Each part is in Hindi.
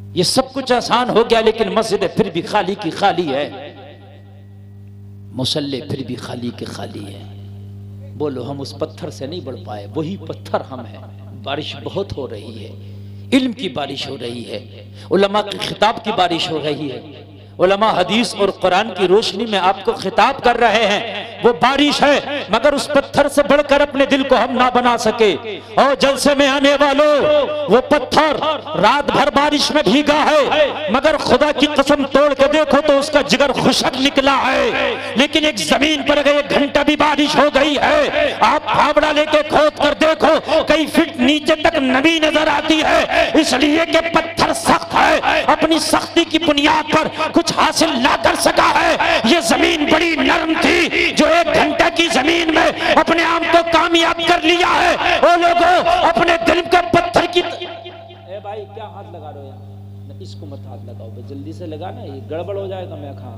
ये सब कुछ आसान हो गया, लेकिन मस्जिद फिर भी खाली की खाली है, मुसल्ले फिर भी खाली के खाली है। बोलो हम उस पत्थर से नहीं बढ़ पाए, वही पत्थर हम हैं। बारिश बहुत हो रही है, इल्म की बारिश हो रही है, उलमा के खिताब की बारिश हो रही है। उलमा हदीस और कुरान की रोशनी में आपको खिताब कर रहे हैं, वो बारिश है। मगर उस पत्थर से बढ़कर अपने दिल को हम ना बना सके। और जलसे में आने वालों, वो पत्थर रात भर बारिश में भीगा है, मगर खुदा की कसम तोड़ के देखो तो उसका जिगर खुशक निकला है। लेकिन एक जमीन पर अगर 1 घंटा भी बारिश हो गई है, आप फावड़ा लेके खोद कर देखो, कई फीट नीचे तक नमी नजर आती है, इसलिए कि पत्थर सख्त है। अपनी सख्ती की बुनियाद पर कुछ हासिल ना कर सका है। ये जमीन बड़ी नरम थी, जो 1 घंटा की जमीन में अपने आप को कामयाब कर लिया है। वो लोगों अपने दिल के पत्थर की ए भाई क्या हाथ लगा रहे हो यार, इसको मत हाथ लगाओ, जल्दी से लगाना, ये गड़बड़ हो जाएगा। मैं कहा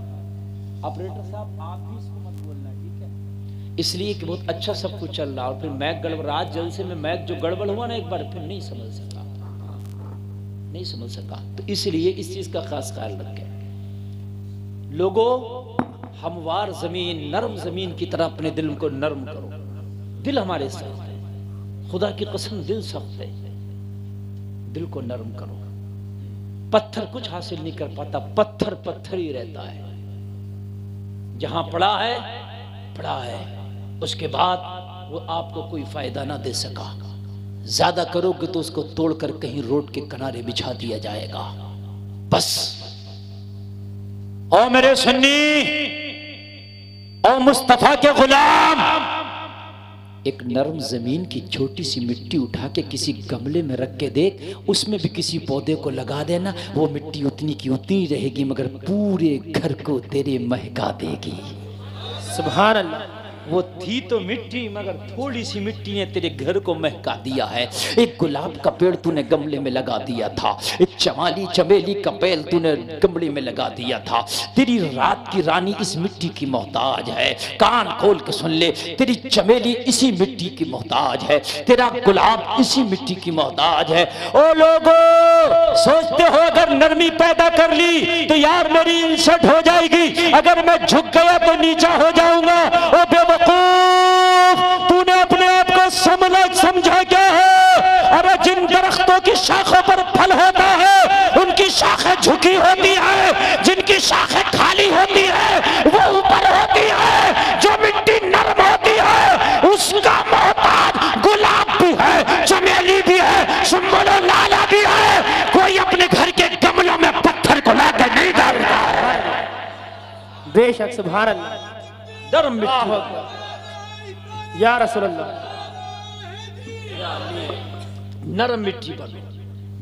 ऑपरेटर साहब आप भी इसको मत बोलना, ठीक है? इसलिए कि बहुत अच्छा सब कुछ चल रहा और फिर मैक गड़बड़, रात जलसे में मैक जो गड़बड़ हुआ ना एक बार, फिर नहीं समझ सका। तो इसलिए इस चीज का खास ख्याल रखें लोगों। हमवार जमीन, नरम जमीन की तरह अपने दिल को नरम करो। दिल हमारे सख्त है, खुदा की कसम दिल सख्त है, दिल को नरम करो। पत्थर कुछ हासिल नहीं कर पाता, पत्थर पत्थर ही रहता है। जहां पड़ा है, उसके बाद वो आपको कोई फायदा ना दे सका। ज्यादा करोगे तो उसको तोड़कर कहीं रोड के किनारे बिछा दिया जाएगा। बस ओ मेरे सुन्नी, ओ मुस्तफा के गुलाम, एक नरम जमीन की छोटी सी मिट्टी उठा के किसी गमले में रख के देख, उसमें भी किसी पौधे को लगा देना, वो मिट्टी उतनी की उतनी रहेगी, मगर पूरे घर को तेरे महका देगी। सुभान अल्लाह। वो थी तो मिट्टी, मगर थोड़ी सी मिट्टी ने तेरे घर को महका दिया है। एक गुलाब का पेड़ तूने गमले में लगा दिया था, एक चमाली चमेली का पेड़ तूने गमले में लगा दिया था। तेरी रात की रानी इस मिट्टी की मोहताज है। कान खोल के सुन ले, तेरी चमेली इसी मिट्टी की मोहताज है, तेरा गुलाब इसी मिट्टी की मोहताज है। ओ लोगों, सोचते हो अगर नरमी पैदा कर ली तो यार मेरी इंसल्ट हो जाएगी, अगर मैं झुक गया तो नीचा हो जाऊंगा। ओ बेवकूफ, तूने अपने आप को समझा क्या है? अरे जिन दरख्तों की शाखों पर फल होता है उनकी शाखें झुकी होती है, जिनकी शाखें खाली होती है वो ऊपर होती है। जो मिट्टी नरम होती है उसका मोहताज गुलाब भी है, चमेली भी है, सुंबल लाला भी है। कोई अपने घर के गमलों में पत्थर को लाकर नहीं डालता है। बेशक, सुभान अल्लाह। नरम मिट्टी या रसूल अल्लाह, नरम मिट्टी बनो,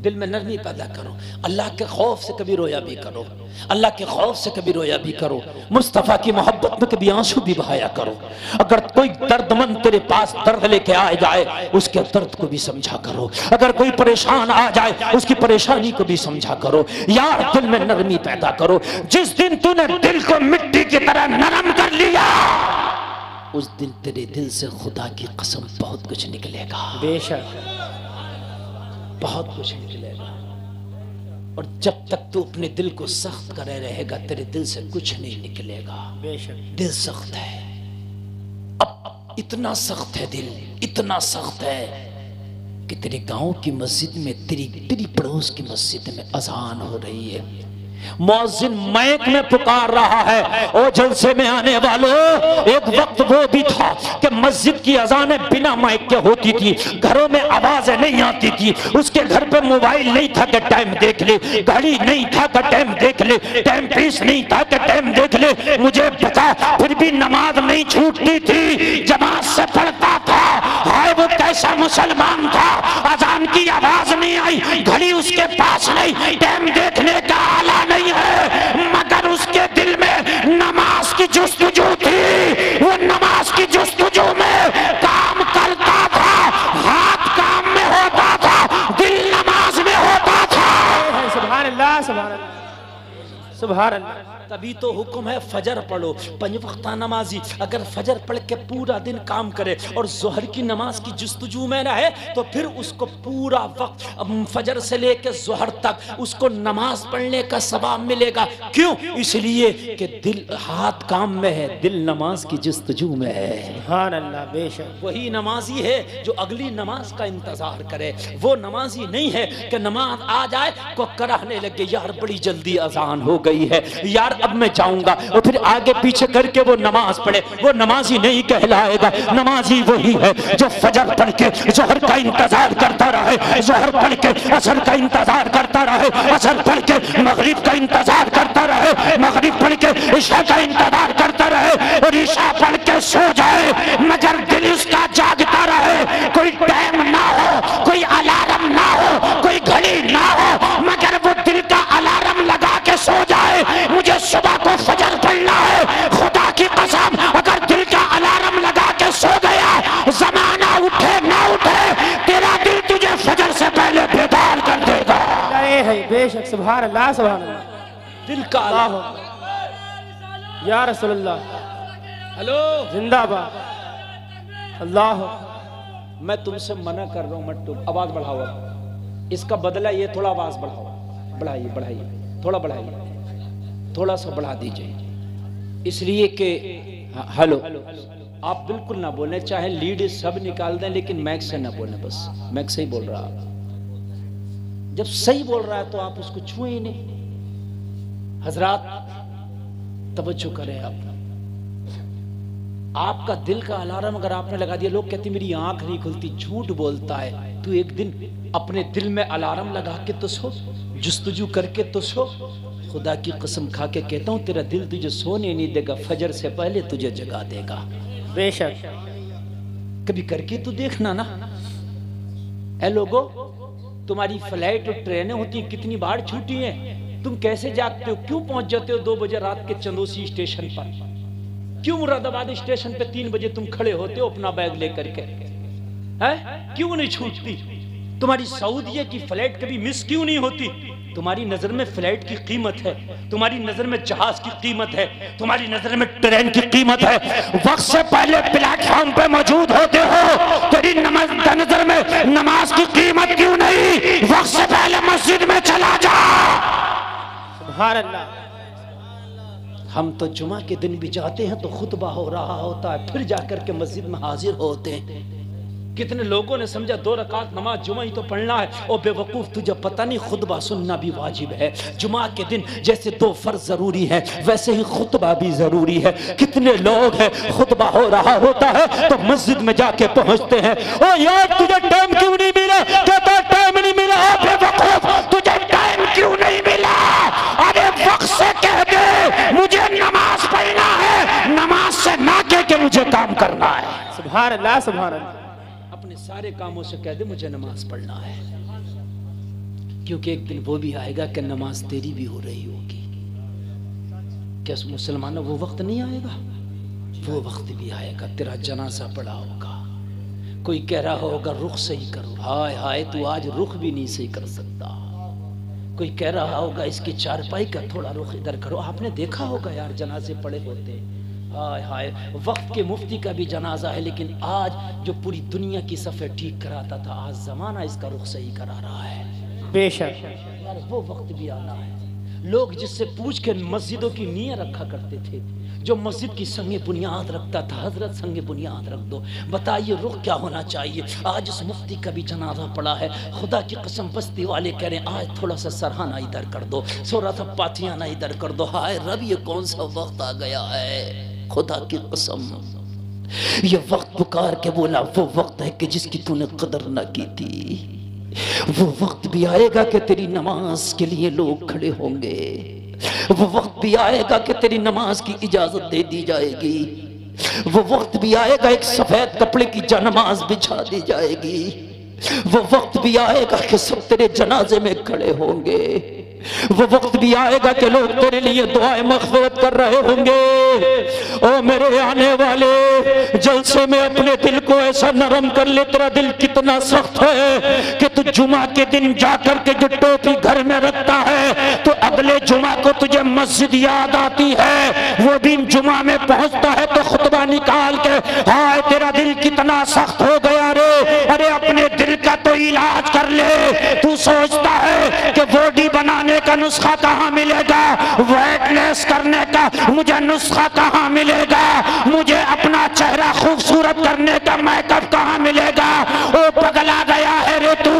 दिल में नरमी पैदा करो। अल्लाह के खौफ से कभी रोया भी करो, अल्लाह के खौफ से कभी रोया भी करो। मुस्तफ़ा की मोहब्बत में कभी आंसू भी बहाया करो। अगर कोई दर्दमंद तेरे पास दर्द लेके आ जाए उसके दर्द को भी समझा करो। अगर कोई परेशान आ जाए उसकी परेशानी को भी समझा करो। यार दिल में नरमी पैदा करो। जिस दिन तूने दिल को मिट्टी की तरह नरम कर लिया, उस दिन तेरे दिल से खुदा की कसम बहुत कुछ निकलेगा। बेशक, बहुत कुछ निकलेगा। और जब तक तू अपने दिल को सख्त करे रहेगा तेरे दिल से कुछ नहीं निकलेगा। बेशक, दिल सख्त है। अब इतना सख्त है दिल, इतना सख्त है कि तेरे गांव की मस्जिद में, तेरी पड़ोस की मस्जिद में अजान हो रही है, मौजिन माइक में पुकार रहा है। ओ जलसे में आने वालों, एक वक्त वो भी था कि मस्जिद की अजानें बिना माइक के होती थी, घरों में आवाजें नहीं आती थी। उसके घर पे मोबाइल नहीं था कि टाइम देख ले, घड़ी नहीं था कि टाइम देख ले, टाइम पीस नहीं था कि टाइम देख ले। मुझे पता फिर भी नमाज नहीं छूटती थी, जमात से पढ़ता था। हाय वो कैसा मुसलमान था, अजान की आवाज नहीं आई, घड़ी उसके पास नहीं, टाइम देखने का आला नहीं है, मगर उसके दिल में नमाज की जुस्तजू थी। वो नमाज की जुस्तजू में काम करता था, हाथ काम में होता था, दिल नमाज में होता था। सुभान अल्लाह, सुभान अल्लाह, सुभान अल्लाह। तभी तो हुक्म है फजर पढ़ो। 5 वक्त नमाजी अगर फजर पढ़ के पूरा दिन काम करे और जोहर की नमाज की जुस्तजू में रहे तो फिर उसको पूरा वक्त फजर से लेके जोहर तक उसको नमाज पढ़ने का सवाब मिलेगा। क्यों? इसलिए कि दिल हाथ काम में है, दिल नमाज की जुस्तजू में है। सुभान अल्लाह, बेशक वही नमाजी है जो अगली नमाज का इंतजार करे। वो नमाजी नहीं है कि नमाज आ जाए को कराहने लगे, यार बड़ी जल्दी अजान हो गई है, यार अब मैं जाऊंगा, और फिर आगे पीछे करके वो नमाज पढ़े। वो नमाजी नहीं कहलाएगा। नमाजी वही है जो फजर पढ़ के जोहर का इंतजार करता रहे, जोहर पढ़ के असर का इंतजार करता रहे, असर पढ़ के मगरिब का इंतजार करता रहे, मगरिब पढ़ के ईशा का इंतजार करता रहे और ईशा पढ़ के सो जाए मगर दिल उसका जागता रहे। कोई टाइम ना हो, कोई अलार्म ना हो, कोई घड़ी ना हो, मगर वो दिल का अलार्म लगा के सो जाए, मुझे सुबह को फजर पढ़ना है। खुदा की कसम अगर दिल का अलार्म लगा के सो गया, जमाना उठे ना उठे, तेरा दिल तुझे फजर से पहले बेदार कर देगा। है बेशक, सुभान अल्लाह, सुभान अल्लाह। दिल का या रसूलुल्लाह, हेलो जिंदाबाद। अल्लाह, मैं तुमसे मना कर रहा हूँ मत तुम आवाज बढ़ाओ। इसका बदला ये थोड़ा आवाज बढ़ाओ, बढ़ाइए बढ़ाइए, थोड़ा बढ़ाइए, थोड़ा सा बढ़ा दीजिए। इसलिए कि हेलो आप बिल्कुल ना बोले, चाहे लीड सब निकाल दें लेकिन मैक से ना बोले, बस मैक से ही बोल रहा है। जब सही बोल रहा है तो आप उसको छुए ही नहीं। हजरात तवज्जो करें आप। आपका दिल का अलार्म अगर आपने लगा दिया, लोग कहते मेरी आंख नहीं खुलती, झूठ बोलता है। तू एक दिन अपने दिल में अलार्म लगा के तो सो, जुस्तजू करके तो सो। खुदा की कसम खा के कहता हूं तेरा दिल तुझे सोने नहीं देगा, फजर से पहले तुझे जगा देगा। बेशक कभी करके तू देखना ना। ऐ लोगो, तुम्हारी फ्लाइट और ट्रेनें होती हैं, कितनी बार छूटी हैं, तुम कैसे जागते हो? क्यों पहुंच जाते हो 2 बजे रात के चंदोसी स्टेशन पर? क्यों मुरादाबाद स्टेशन पे 3 बजे तुम खड़े होते हो अपना बैग लेकर के? हैं? क्यों नहीं छूटती? तुम्हारी सऊदीया की फ्लाइट कभी मिस क्यों नहीं होती? तुम्हारी नजर में फ्लाइट की कीमत है, तुम्हारी नजर में जहाज की कीमत है, तुम्हारी नजर में ट्रेन की कीमत है। वक्त से पहले प्लेटफॉर्म पे मौजूद होते हो, तेरी नजर में नमाज की कीमत क्यों नहीं? वक्त से पहले मस्जिद में चला जा। सुभान अल्लाह। हम तो जुमा के दिन भी जाते हैं तो खुतबा हो रहा होता है, फिर जाकर के मस्जिद में हाजिर होते हैं। कितने लोगों ने समझा 2 रकात नमाज जुमा ही तो पढ़ना है। ओ बेवकूफ, तुझे पता नहीं खुतबा सुनना भी वाजिब है। जुमा के दिन जैसे 2 फर्ज जरूरी है, वैसे ही खुतबा भी जरूरी है। कितने लोग हैं खुतबा हो रहा होता है तो मस्जिद में जाके पहुंचते हैं, ओ यार तुझे टाइम क्यों नहीं मिला? कहता टाइम नहीं मिला। ओ बेवकूफ, तुझे टाइम क्यों नहीं मिला? अरे वक्त से कह दे मुझे नमाज पढ़ना है, नमाज से ना कह के मुझे काम करना है। सुभान अल्लाह, सुभान अल्लाह। अपने सारे कामों से कह दे मुझे नमाज पढ़ना है, क्योंकि एक दिन वो भी आएगा कि नमाज तेरी भी हो रही होगी। क्या मुसलमानों वो वक्त नहीं आएगा? वो वक्त भी आएगा, तेरा जनाजा पड़ा होगा, कोई कह रहा होगा रुख सही करो, हाय हाय तू आज रुख भी नहीं सही कर सकता। कोई कह रहा होगा इसकी चारपाई का थोड़ा रुख इधर करो। आपने देखा होगा यार जनाजे पड़े होते, हाय हाय वक्त के मुफ्ती का भी जनाजा है, लेकिन आज जो पूरी दुनिया की सफ़े ठीक कराता था, आज जमाना इसका रुख सही करा रहा है। बेशक यार वो वक्त भी आना है। लोग जिससे पूछ के मस्जिदों की नींव रखा करते थे, जो मस्जिद की संगे बुनियाद रखता था, हजरत संगे बुनियाद रख दो, बताइए रुख क्या होना चाहिए। आज उस मुफ्ती का भी जनाजा पड़ा है। खुदा की कसम बस्ती वाले कह रहे हैं आज थोड़ा सा सरहाना इधर कर दो, थोड़ा सा पाथियाना इधर कर दो। हाय रब, ये कौन सा वक्त आ गया है? खुदा की कसम ये वक्त पुकार के बोला वो वक्त है कि जिसकी तूने कदर ना की थी। वो वक्त भी आएगा कि तेरी नमाज के लिए लोग खड़े होंगे। वो वक्त भी आएगा कि तेरी नमाज की इजाजत दे दी जाएगी। वो वक्त भी आएगा एक सफेद कपड़े की नमाज बिछा दी जाएगी। वो वक्त भी आएगा कि सब तेरे जनाजे में खड़े होंगे। वो वक्त भी आएगा कि लोग तेरे लिए दुआएं मग़फ़िरत कर रहे होंगे। ओ मेरे आने वाले, जलसे में अपने दिल को ऐसा नरम कर ले। तेरा दिल कितना सख्त है कि तू जुमा के दिन जाकर के जो टोपी घर में रखता है तो अगले जुमा को तुझे मस्जिद याद आती है। वो दिन जुमा में पहुंचता है तो खुतबा निकाल के, हाय तेरा दिल कितना सख्त हो गया रे। अरे अपने दिल का तो इलाज कर ले। तू सोचता है कि बॉडी बनाने का नुस्खा कहाँ मिलेगा, वेटलेस करने का मुझे नुस्खा कहाँ मिलेगा, मुझे अपना चेहरा खूबसूरत करने का मेकअप कहाँ मिलेगा। ओ पगला गया है रे तू।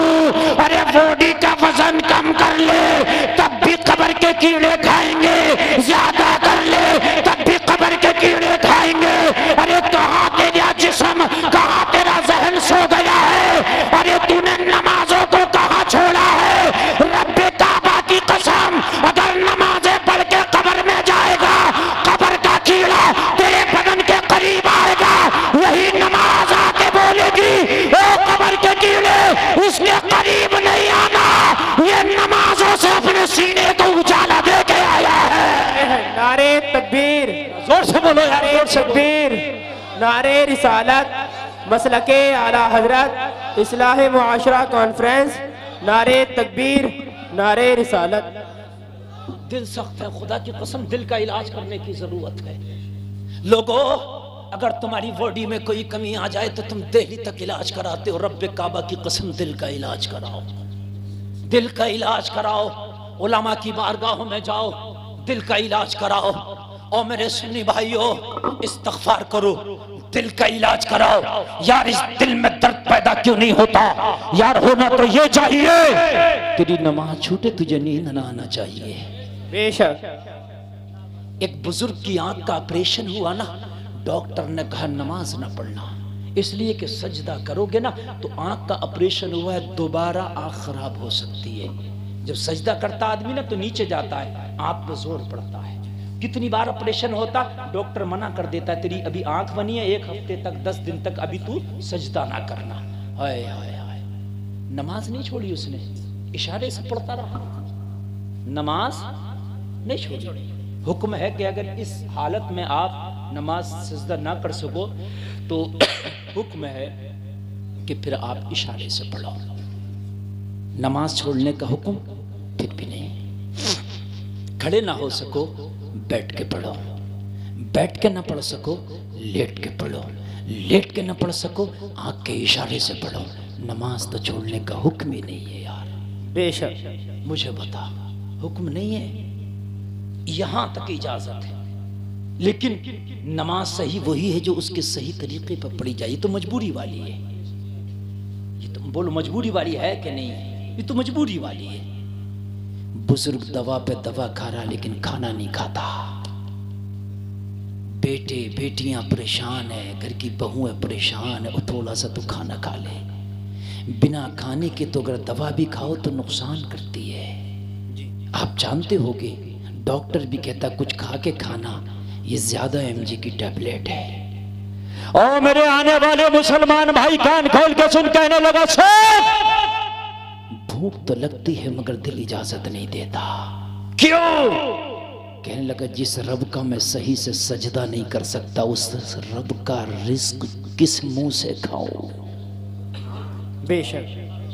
अरे बॉडी का वजन कम कर ले तब भी कब्र के कीड़े खाएंगे, ज्यादा कर ले तब भी कब्र के कीड़े खाएंगे। अरे कहाँ तेरा जिस्म, कहाँ तेरा जहन सो गया है। अरे तूने नमाजों को कहाँ छोड़ा है। रब्बे काबा की कसम, अगर नमाजें पढ़ के कब्र में जाएगा, कब्र का कीड़ा तेरे बदन के करीब आएगा। वही नमाज आके बोलेगी, ओ कब्र के कीड़े उसके करीब नहीं आना। ये नमाजों से अपने सीने को उजाला दे के आया है। नारे तकबीर, जोर से बोलो यार, नारे जोर से बोलो। तकबीर, नारे रिसालत, मसलके आला हजरत, इस्लाह मुआशरा कॉन्फ्रेंस, नारे तकबीर, नारे रिसालत। दिल सख्त है, खुदा की कसम दिल का इलाज करने की जरूरत है। लोगों, अगर तुम्हारी बॉडी में कोई कमी आ जाए तो तुम दिल्ली तक इलाज कराते हो। रब्बे काबा की कसम दिल का इलाज कराओ, दिल का इलाज कराओ। उलमा की बारगाहों में जाओ, दिल का इलाज कराओ। और मेरे सुन्नी भाइयों, इस्तग़फ़ार करो, दिल का इलाज कराओ। यार इस दिल में दर्द पैदा क्यों नहीं होता यार? होना तो ये चाहिए, तेरी नमाज छूटे तुझे नींद ना आना चाहिए। बेशक एक बुजुर्ग की आंख का ऑपरेशन हुआ ना, डॉक्टर ने कहा नमाज ना पढ़ना, इसलिए कि सजदा करोगे ना तो आंख का ऑपरेशन हुआ है, दोबारा आंख खराब हो सकती है। जब सजदा करता आदमी ना तो नीचे जाता है, आंख पे जोर पड़ता है। कितनी बार ऑपरेशन होता, डॉक्टर मना कर देता है, तेरी अभी आंख बनी है, 1 हफ्ते तक 10 दिन तक अभी तू सजदा ना करना। हाय हाय हाय, नमाज नहीं छोड़ी उसने, इशारे से पढ़ता रहा, नमाज नहीं छोड़ी। हुक्म है कि अगर इस हालत में आप नमाज सजदा ना कर सको तो हुक्म है कि फिर आप इशारे से पढ़ो। नमाज छोड़ने का हुक्म फिर भी नहीं। खड़े ना हो सको बैठ के पढ़ो, बैठ के ना पढ़ सको लेट के पढ़ो, लेट के ना पढ़ सको आंख के इशारे से पढ़ो। नमाज तो छोड़ने का हुक्म ही नहीं है यार। बेशक मुझे बता, हुक्म नहीं है, यहां तक इजाजत है, लेकिन नमाज सही वही है जो उसके सही तरीके पर पढ़ी जाए। ये तो मजबूरी वाली है, ये तो बोलो मजबूरी वाली है कि नहीं है? ये तो मजबूरी वाली है। बुजुर्ग दवा पे दवा खा रहा लेकिन खाना नहीं खाता, बेटे बेटियां परेशान है, घर की बहुएं परेशान है, थोड़ा सा तो खाना खा ले। बिना खाने के तो अगर दवा भी खाओ तो नुकसान करती है। आप जानते होगे, डॉक्टर भी कहता कुछ खा के खाना, ये ज्यादा mg की टैबलेट है। और मेरे आने वाले मुसलमान भाई कान खोल के सुन, कहने लगा सर भूख तो लगती है मगर दिल इजाजत नहीं देता। क्यों? कहने लगा जिस रब का मैं सही से सजदा नहीं कर सकता, उस रब का रिस्क किस मुंह से खाऊं? बेशक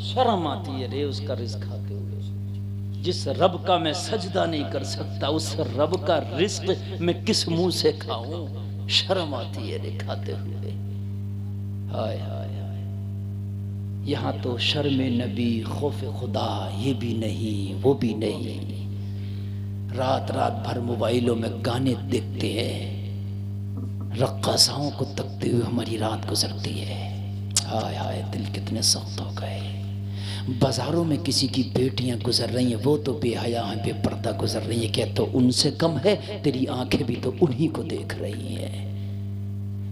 शर्म आती है रे उसका रिस्क खाते हुए। जिस रब का मैं सजदा नहीं कर सकता, उस रब का रिस्क मैं किस मुंह से खाऊं? शर्म आती है रे खाते हुए। हाय हाय हाय, यहाँ तो शर्म नबी खौफ खुदा ये भी नहीं वो भी नहीं। रात रात भर मोबाइलों में गाने देखते हैं, रक्कासाओं को तकते हुए हमारी रात गुजरती है। हाय हाय, दिल कितने सख्त हो गए। बाजारों में किसी की बेटियां गुजर रही हैं, वो तो बेहया हैं, बेपर्दा गुजर रही है, क्या तो उनसे कम है? तेरी आंखें भी तो उन्हीं को देख रही हैं।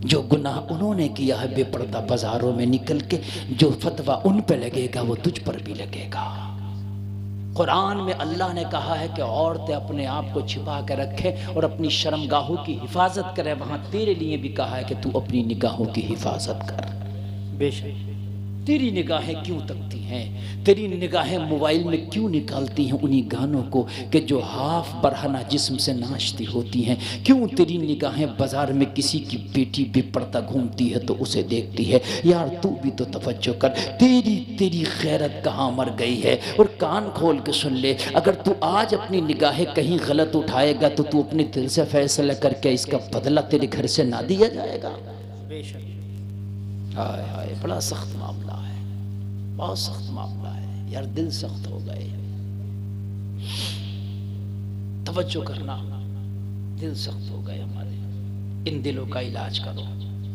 जो गुनाह उन्होंने किया है बेपर्दा बाजारों में निकल के, जो फतवा उन पे लगेगा वो तुझ पर भी लगेगा। कुरान में अल्लाह ने कहा है कि औरतें अपने आप को छिपा कर रखें और अपनी शर्मगाहों की हिफाजत करें। वहां तेरे लिए भी कहा है कि तू अपनी निगाहों की हिफाजत कर। बेशक तेरी निगाहें क्यों तकती हैं, तेरी निगाहें मोबाइल में क्यों निकालती हैं उन्हीं गानों को कि जो हाफ बरहना जिस्म से नाचती होती हैं। क्यों तेरी निगाहें बाजार में किसी की बेटी बेपर्दा घूमती है तो उसे देखती है। यार तू भी तो तवज्जो कर, तेरी खैरत कहाँ मर गई है। और कान खोल के सुन ले, अगर तू आज अपनी निगाहें कहीं गलत उठाएगा तो तू अपने दिल से फैसला करके इसका बदला तेरे घर से ना दिया जाएगा। हाय हाय, बड़ा सख्त मामला है, बहुत सख्त मामला है यार, दिल सख्त हो गए। तवज्जो करना, दिल सख्त हो गए हमारे। इन दिलों का इलाज करो।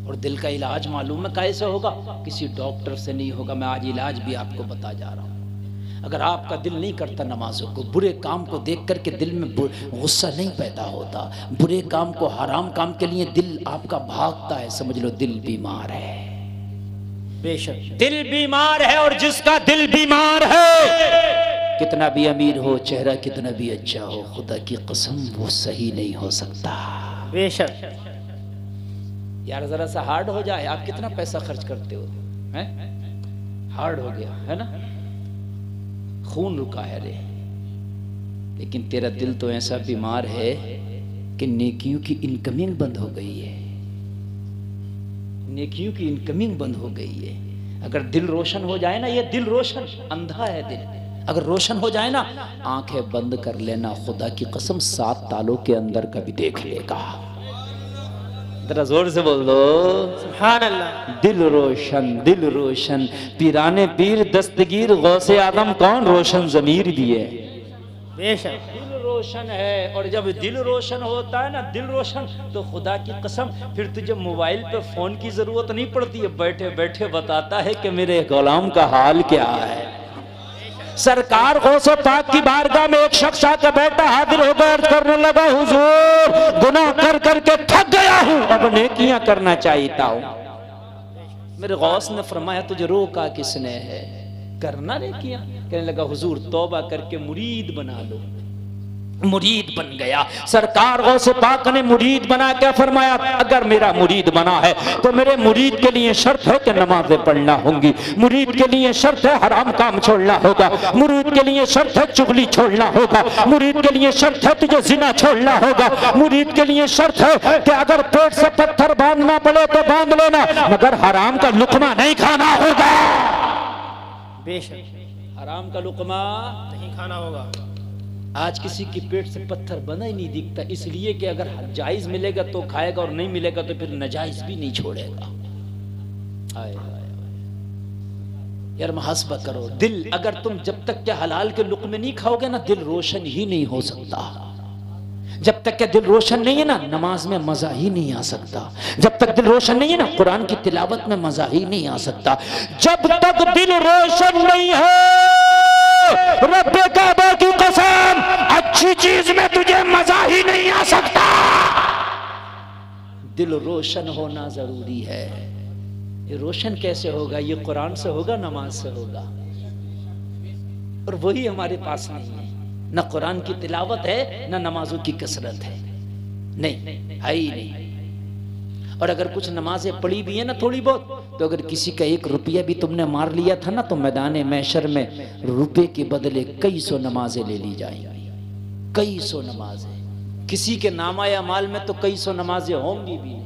और दिल का इलाज मालूम है कैसे होगा? किसी डॉक्टर से नहीं होगा। मैं आज इलाज भी आपको बता जा रहा हूँ। अगर आपका दिल नहीं करता नमाजों को, बुरे काम को देख करके दिल में गुस्सा नहीं पैदा होता, बुरे काम को, हराम काम के लिए दिल आपका भागता है, समझ लो दिल बीमार है। बेशक दिल बीमार है। और जिसका दिल बीमार है, कितना भी अमीर हो, चेहरा कितना भी अच्छा हो, खुदा की कसम वो सही नहीं हो सकता। बेशक यार जरा सा हार्ड हो जाए, आप कितना पैसा खर्च करते हो, हैं? हार्ड हो गया है ना, खून रुका है रे। लेकिन तेरा दिल तो ऐसा बीमार है कि नेकियों की इनकमिंग बंद हो गई है, नेकियों की इनकमिंग बंद हो गई है। अगर दिल रोशन हो जाए ना, ये दिल रोशन, अंधा है दिल, अगर रोशन हो जाए ना, आंखें बंद कर लेना, खुदा की कसम 7 तालों के अंदर कभी देख लेगा। जरा जोर से बोल दो सुभान अल्लाह। दिल रोशन, दिल रोशन, पीराने पीर दस्तगीर गौसे आदम कौन रोशन ज़मीर भी है। बेशक दिल रोशन है। और जब दिल रोशन होता है ना, दिल रोशन, तो खुदा की कसम फिर तुझे मोबाइल पे फोन की जरूरत नहीं पड़ती है, बैठे बैठे बताता है कि मेरे गुलाम का हाल क्या है। सरकार गौसे पाक की बारगाह में एक शख्स आकर बैठा, हाजिर होकर अर्ज करने लगा, हुजूर गुनाह कर करके थक गया हूं, अब नेकियां करना चाहता हूं। मेरे गौस ने फरमाया, तुझे रोका किसने है, करना नेकियां। कहने लगा, हुजूर तौबा करके मुरीद बना लो। मुरीद बन गया। सरकार गौसे पाक ने मुरीद बना के फरमाया, अगर मेरा मुरीद बना है तो मेरे मुरीद के लिए शर्त है कि नमाजें पढ़ना होंगी, मुरीद के लिए शर्त है हराम काम छोड़ना होगा, मुरीद के लिए शर्त है चुगली छोड़ना होगा, मुरीद के लिए शर्त है तुझे जिना छोड़ना होगा, मुरीद के लिए शर्त है कि अगर पेट से पत्थर बांधना पड़े तो बांध लेना, मगर हराम का लुकमा नहीं खाना होगा। बेशक हराम का लुकमा नहीं खाना होगा। आज किसी की पेट से पत्थर बना ही नहीं दिखता, इसलिए कि अगर जायज मिलेगा तो खाएगा और नहीं मिलेगा तो फिर नाजायज भी नहीं छोड़ेगा। आए यार मुहासबा करो। दिल, अगर तुम जब तक के हलाल के लुक़्मे नहीं खाओगे ना, दिल रोशन ही नहीं हो सकता। जब तक के दिल रोशन नहीं है ना, नमाज में मजा ही नहीं आ सकता। जब तक दिल रोशन नहीं है ना, कुरान की तिलावत में मजा ही नहीं आ सकता। जब तक दिल रोशन नहीं है, रब्बे काबा की कसम, अच्छी चीज में तुझे मजा ही नहीं आ सकता। दिल रोशन होना जरूरी है। ये रोशन कैसे होगा? ये कुरान से होगा, नमाज से होगा, और वही हमारे पास नहीं है। न कुरान की तिलावत है, न नमाजों की कसरत है, नहीं है ही नहीं। और अगर कुछ नमाजें पढ़ी भी है ना थोड़ी बहुत, तो अगर किसी का 1 रुपया भी तुमने मार लिया था ना, तो मैदान महशर में रुपए के बदले कई सौ नमाजें ले ली जाएंगी, कई सौ नमाजें। किसी के नामा अमाल में तो कई सौ नमाजें होंगी भी,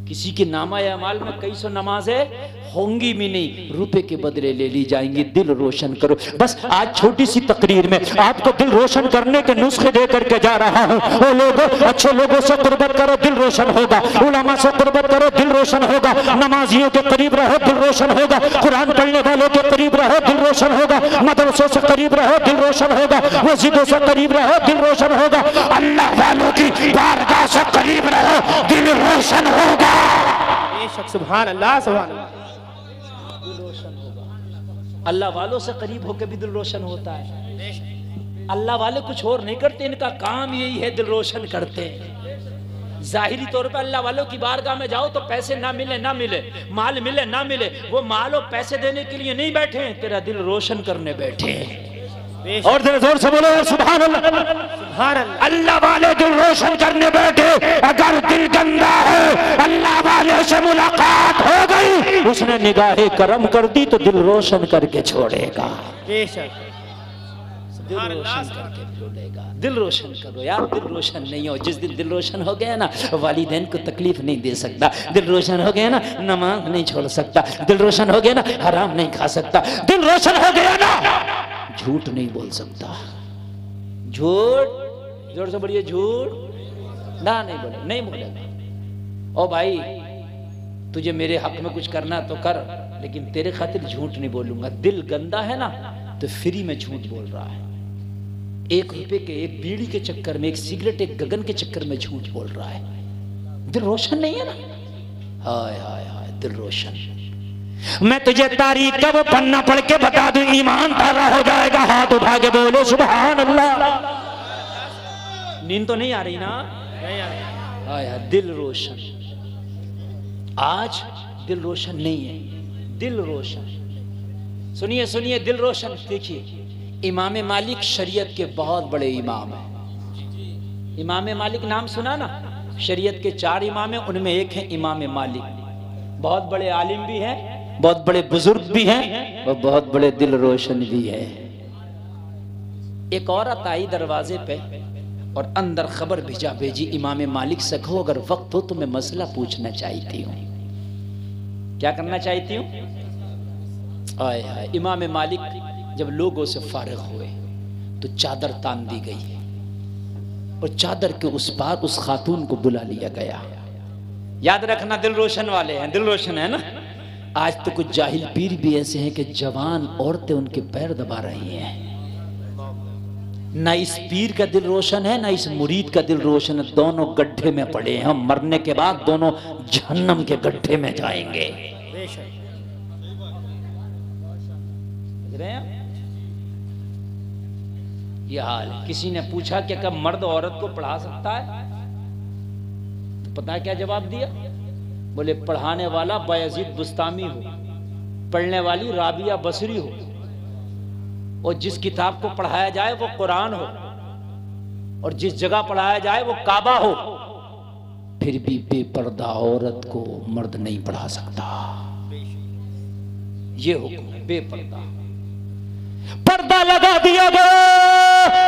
किसी के नामा अमाल में कई सौ नमाजें होंगी भी नहीं, रुपए के बदले ले ली जाएंगी। दिल रोशन करो। बस आज छोटी सी तकरीर में आपको दिल रोशन करने के नुस्खे दे करके जा रहा हूँ। वो लोगों, अच्छे लोगों से कुर्बत करो, दिल रोशन होगा। उलमा से कुर्बत करो, दिल रोशन होगा। नमाजियों के करीब रहो, दिल रोशन होगा। कुरान पढ़ने वालों के करीब रहो, दिल रोशन होगा। मदरसों से करीब रहो, दिल रोशन होगा। मस्जिदों से करीब रहो, दिल रोशन होगा। अल्लाह वालों की बारगाह से करीब रहो, दिल रोशन होगा। बेशक सुभान अल्लाह, सुभान अल्लाह। अल्लाह वालों से करीब होकर भी दिल रोशन होता है। अल्लाह वाले कुछ और नहीं करते, इनका काम यही है, दिल रोशन करते हैं। जाहिरी तौर पर अल्लाह वालों की बारगाह में जाओ तो पैसे ना मिले ना मिले, माल मिले ना मिले, वो माल और पैसे देने के लिए नहीं बैठे हैं, तेरा दिल रोशन करने बैठे हैं। और जोर से बोलो सुभान अल्लाह। अल्लाह वाले दिल रोशन करने बैठे, अगर दिल गंदा है अल्लाह वाले से मुलाकात हो गई, उसने निगाहे करम कर दी तो दिल रोशन करके छोड़ेगा। बेशक दिल रोशन करके छोड़ेगा। दिल रोशन करो यार, दिल रोशन नहीं हो, जिस दिन दिल रोशन हो गया ना वालिदैन को तकलीफ नहीं दे सकता, दिल रोशन हो गया ना नमाज नहीं छोड़ सकता, दिल रोशन हो गया ना हराम नहीं खा सकता, दिल रोशन हो गया ना झूठ नहीं बोल सकता। झूठ जोर से बोलिए, झूठ ना नहीं बोले, नहीं बोलेगा। ओ भाई तुझे मेरे हक में कुछ करना तो कर, लेकिन तेरे खातिर झूठ नहीं बोलूंगा। दिल गंदा है ना तो फ्री में झूठ बोल रहा है, 1 रुपए के, एक बीड़ी के चक्कर में, एक सिगरेट, एक गगन के चक्कर में झूठ बोल रहा है। दिल रोशन नहीं है ना। हाय हाय हाय दिल रोशन। मैं तुझे तारीख का वो पन्ना पढ़ के बता दूं, ईमान तारा हो जाएगा। हाथ उठा के बोलो सुभान अल्लाह। नींद तो नहीं आ रही ना? हाय हाय दिल रोशन। आज दिल रोशन नहीं है, दिल रोशन। सुनिए सुनिए दिल रोशन। देखिए इमाम मालिक शरीयत के बहुत बड़े इमाम हैं। इमाम मालिक नाम सुना ना? शरीयत के 4 इमाम हैं, उनमें एक है इमाम मालिक। बहुत बड़े आलिम भी हैं, बहुत बड़े बुजुर्ग भी हैं और बहुत बड़े दिल रोशन भी है। एक औरत आई दरवाजे पे और अंदर खबर भेजा भेजी, इमाम मालिक से कहो अगर वक्त हो तो मैं मसला पूछना चाहती हूँ। क्या करना चाहती हूँ? आए हाय। इमाम मालिक जब लोगों से फारिग हुए तो चादर तान दी गई और चादर के उस पार उस खातून को बुला लिया गया। याद रखना दिल रोशन वाले हैं, दिल रोशन है ना। आज तो कुछ जाहिल पीर भी ऐसे हैं कि जवान औरतें उनके पैर दबा रही हैं। ना इस पीर का दिल रोशन है ना इस मुरीद का दिल रोशन है, दोनों गड्ढे में पड़े हैं। हम मरने के बाद दोनों जहन्नम के गड्ढे में जाएंगे। ये हाल है। किसी ने पूछा कि कब मर्द औरत को पढ़ा सकता है, तो पता है क्या जवाब दिया? बोले पढ़ाने वाला बायजीद बुस्तामी हो, पढ़ने वाली राबिया बसरी हो, और जिस किताब को पढ़ाया जाए वो कुरान हो, और जिस जगह पढ़ाया जाए वो काबा हो, फिर भी बेपर्दा औरत को मर्द नहीं पढ़ा सकता। ये हुक्म है बेपर्दा। पर्दा लगा दिया गया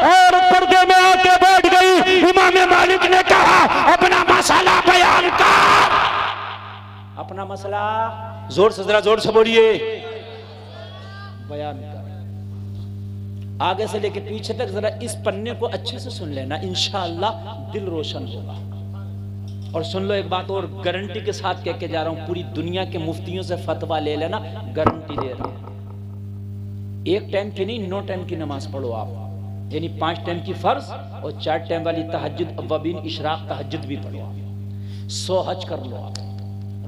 और पर्दे में आके बैठ गई। इमाम मालिक ने कहा अपना मसला बयान कर। अपना मसला जोर से, जरा जोर से बोलिए, बयान कर। आगे से लेके पीछे तक जरा इस पन्ने को अच्छे से सुन लेना, इंशाअल्लाह दिल रोशन होगा। और सुन लो एक बात और गारंटी के साथ कह के जा रहा हूं, पूरी दुनिया के मुफ्तियों से फतवा ले लेना, गारंटी दे रहा हूं। 1 टाइम की नहीं 9 टाइम की नमाज पढ़ो आप, यानी 5 टाइम की फर्ज और 4 टाइम वाली तहज्जुद, अव्वाबीन, इशराक, तहज्जुद भी पढ़ो आप। 100 हज कर लो आप,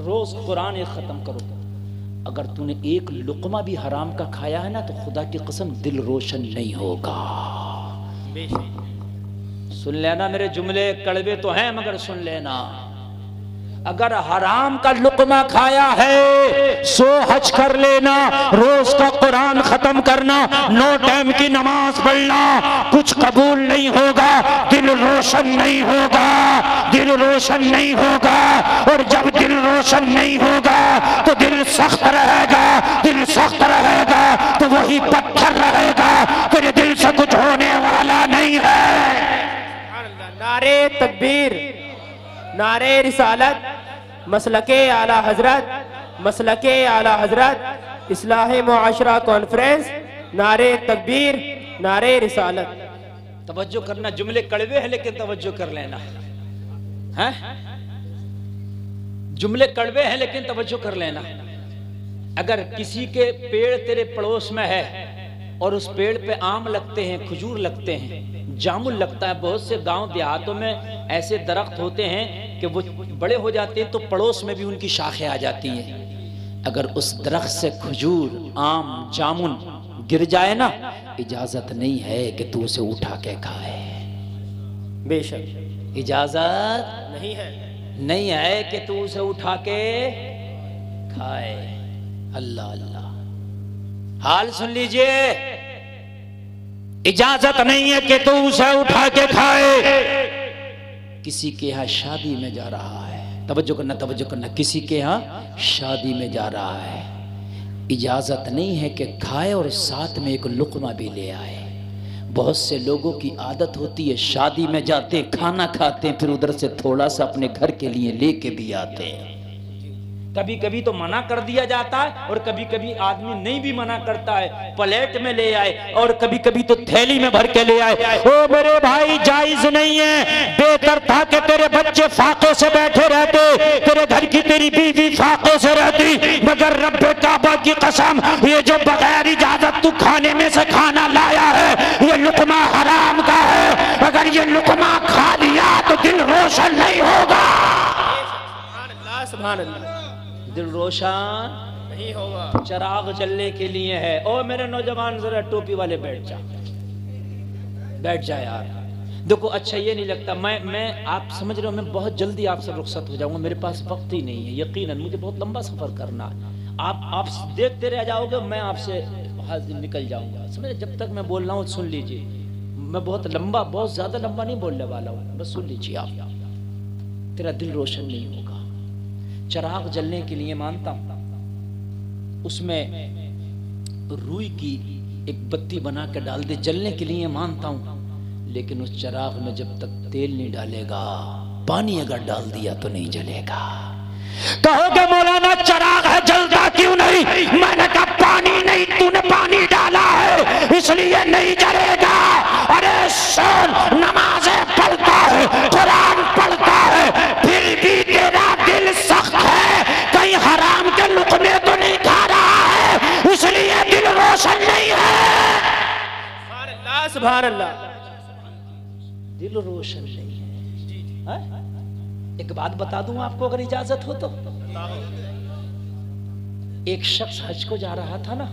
रोज कुरान एक खत्म करो। अगर तूने एक लुकमा भी हराम का खाया है ना तो खुदा की कसम दिल रोशन नहीं होगा। सुन लेना मेरे जुमले कड़वे तो हैं मगर सुन लेना। अगर हराम का लुकमा खाया है 100 हज कर लेना, रोज का कुरान खत्म करना, 9 टाइम की नमाज पढ़ना, कुछ कबूल नहीं होगा, दिल रोशन नहीं होगा, दिल रोशन नहीं होगा। और जब दिल रोशन नहीं होगा तो दिल सख्त रहेगा, दिल सख्त रहेगा तो वही पत्थर रहेगा, तेरे दिल से कुछ होने वाला नहीं है। नारे तकबीर, नारे रिसालत, मसलके आला हजरत, मसलके आला हजरत, इस्लाह मुआशरा कॉन्फ्रेंस, नारे तकबीर, नारे रिसालत। तवज्जो करना, जुमले कड़वे हैं लेकिन तवज्जो कर लेना है। जुमले कड़वे हैं लेकिन तवज्जो कर लेना। अगर किसी के पेड़ तेरे पड़ोस में है और उस पेड़ पे आम लगते हैं, खजूर लगते हैं, जामुन लगता है, बहुत से गांव देहातों में ऐसे दरख्त होते हैं कि वो बड़े हो जाते हैं तो पड़ोस में भी उनकी शाखें आ जाती हैं। अगर उस दरख्त से खजूर, आम, जामुन गिर जाए ना, इजाजत नहीं है कि तू उसे उठा के खाए। बेशक इजाजत नहीं है, नहीं है कि तू उसे उठा के खाए। अल्लाह अल्लाह। हाल सुन लीजिए, इजाजत नहीं है कि तू उसे उठा के खाए। किसी के यहाँ शादी में जा रहा है, तवज्जो करना, किसी के यहाँ शादी में जा रहा है, इजाजत नहीं है कि खाए और साथ में एक लुक़मा भी ले आए। बहुत से लोगों की आदत होती है, शादी में जाते खाना खाते हैं, फिर उधर से थोड़ा सा अपने घर के लिए लेके भी आते हैं। कभी कभी तो मना कर दिया जाता है और कभी कभी आदमी नहीं भी मना करता है, प्लेट में ले आए और कभी कभी तो थैली में भर के ले आए। ओ मेरे भाई, जायज नहीं है। बेहतर था कि तेरे बच्चे फाके से बैठे रहते, तेरे घर की तेरी बीवी फाके से रहती, मगर रब्बे काबा की कसम, ये जो बगैर इजाजत तू खाने में से खाना लाया है, ये लुक़मा हराम का है। अगर ये लुक़मा खा लिया तो दिल रोशन नहीं होगा। सुभान अल्लाह, दिल रोशन नहीं होगा। चिराग जलने के लिए है। ओ मेरे नौजवान, जरा टोपी वाले बैठ जा यार। देखो अच्छा ये नहीं लगता, मैं आप समझ रहे हो, मैं बहुत जल्दी आपसे रुखसत हो जाऊंगा, मेरे पास वक्त ही नहीं है। यकीनन मुझे बहुत लंबा सफर करना है। आप देखते रह जाओगे, मैं आपसे हाजिर निकल जाऊंगा। समझे, जब तक मैं बोल रहा हूँ सुन लीजिए। मैं बहुत ज्यादा लंबा नहीं बोलने वाला हूँ, बस सुन लीजिए आप। तेरा दिल रोशन नहीं होगा। चिराग जलने के लिए मानता हूं, उसमें रुई की एक बत्ती बना के डाल दे, जलने के लिए मानता हूं, लेकिन उस चिराग में जब तक तेल नहीं डालेगा, पानी अगर डाल दिया तो नहीं जलेगा। कहोगे मौलाना चिराग है, जलता क्यों नहीं? मैंने कहा पानी नहीं, तूने पानी डाला है इसलिए नहीं जलेगा। अरे सुन, नमाज़ें पढ़ता है, कुरान पढ़ता है, फिर भी तेरा दिल सख्त है, कहीं हराम के लुक़मे तो नहीं खा रहा है, इसलिए दिल रोशन नहीं है। सुभान अल्लाह, दिल रोशन नहीं है। एक बात बता दूं आपको, अगर इजाजत हो तो। एक शख्स हज को जा रहा था ना,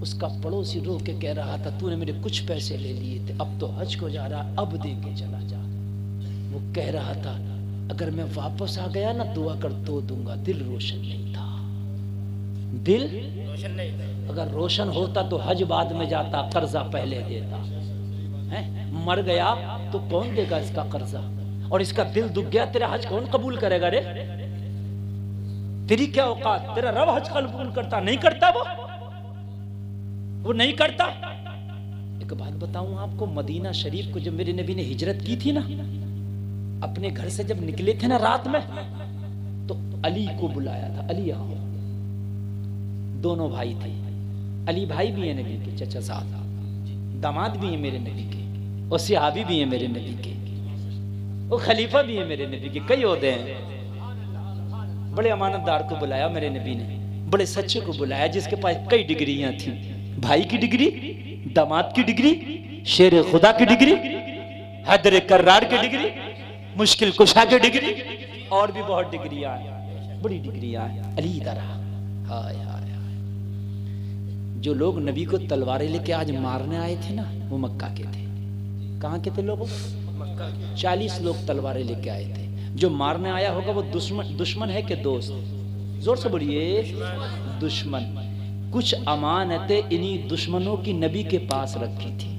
उसका पड़ोसी रो के कह रहा था, तूने मेरे कुछ पैसे ले लिए थे, अब तो हज को जा रहा, अब दे के चला जा। वो कह रहा था, अगर मैं वापस आ गया ना, दुआ कर तो दूंगा। दिल रोशन नहीं था। दिल रोशन नहीं था। अगर रोशन होता तो हज बाद में जाता, कर्जा पहले देता है। मर गया तो कौन देगा इसका कर्जा? और इसका दिल दुख गया, तेरा हज कौन कबूल करेगा रे? तेरी क्या औकात? तेरा रब हज कबूल करता नहीं करता? वो नहीं करता। एक बात बताऊं आपको, मदीना शरीफ को जब मेरे नबी ने हिजरत की थी ना, अपने घर से जब निकले थे ना रात में, तो अली को बुलाया था। अली आओ। दोनों भाई थे। अली भाई भी है नबी के, चचा साहब, दामाद भी है मेरे नबी के, और सहाबी भी है मेरे नबी के, वो खलीफा भी है मेरे नबी के, कई ओहदे हैं। बड़े अमानतदार को बुलाया मेरे नबी ने, बड़े सच्चे को बुलाया, जिसके पास कई डिग्रियां थी। भाई की डिग्री, दामाद की डिग्री, शेर खुदा की डिग्री, हैदर कर्रार की डिग्री, मुश्किल कुशा की डिग्री, और भी बहुत डिग्रियां हैं, बड़ी डिग्रियां हैं। अली दरा। हाय हाय। जो लोग नबी को तलवारें लेके आज मारने आए थे ना, वो मक्का के थे। कहाँ के थे लोग? 40 लोग तलवारें लेके आए थे। जो मारने आया होगा वो दुश्मन है कि दोस्त? जोर से बोलिए, दुश्मन। कुछ अमानतें इन्हीं दुश्मनों की नबी के पास रखी थी।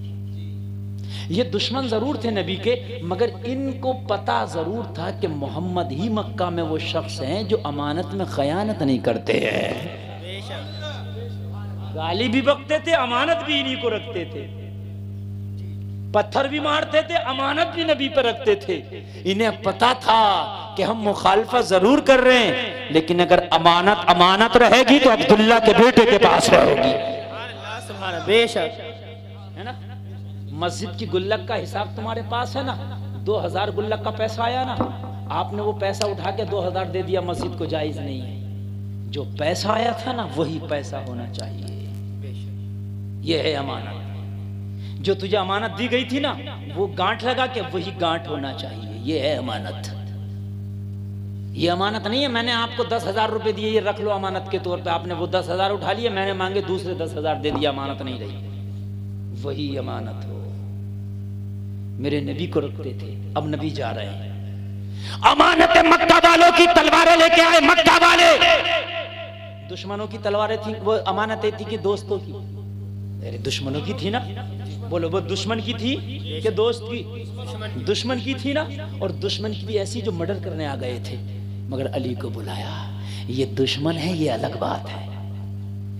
ये दुश्मन जरूर थे नबी के, मगर इनको पता जरूर था कि मोहम्मद ही मक्का में वो शख्स हैं जो अमानत में खयानत नहीं करते हैं। गाली भी बकते थे, अमानत भी इन्हीं को रखते थे। पत्थर भी मारते थे, अमानत भी नबी पर रखते थे। इन्हें पता था कि हम मुखालफत जरूर कर रहे हैं, लेकिन अगर अमानत रहेगी तो अब्दुल्ला के बेटे के पास रहेगी। बेशक है ना। मस्जिद की गुल्लक का हिसाब तुम्हारे पास है ना, 2000 गुल्लक का पैसा आया ना, आपने वो पैसा उठा के 2000 दे दिया, मस्जिद को जायज नहीं है। जो पैसा आया था ना, वही पैसा होना चाहिए। ये है अमानत। जो तुझे अमानत दी गई थी ना, वो गांठ लगा के वही गांठ होना चाहिए। ये है अमानत। ये अमानत नहीं है मैंने आपको 10,000 रुपए दिए, ये रख लो अमानत के तौर पे, आपने वो 10,000 उठा लिए, मैंने मांगे दूसरे 10,000 दे दिया, अमानत नहीं रही। वही अमानत हो। मेरे नबी को रखते थे, अब नबी जा रहे हैं। अमानत मक्का वालों की तलवारें लेके आए। मक्का वाले दुश्मनों की तलवारें थी, वो अमानतें थी कि दोस्तों की? अरे दुश्मनों की थी ना। बोलो वो दुश्मन की थी कि दोस्त की? दुश्मन की थी ना। और दुश्मन की भी ऐसी जो मर्डर करने आ गए थे, मगर अली को बुलाया। ये दुश्मन है, ये अलग बात है,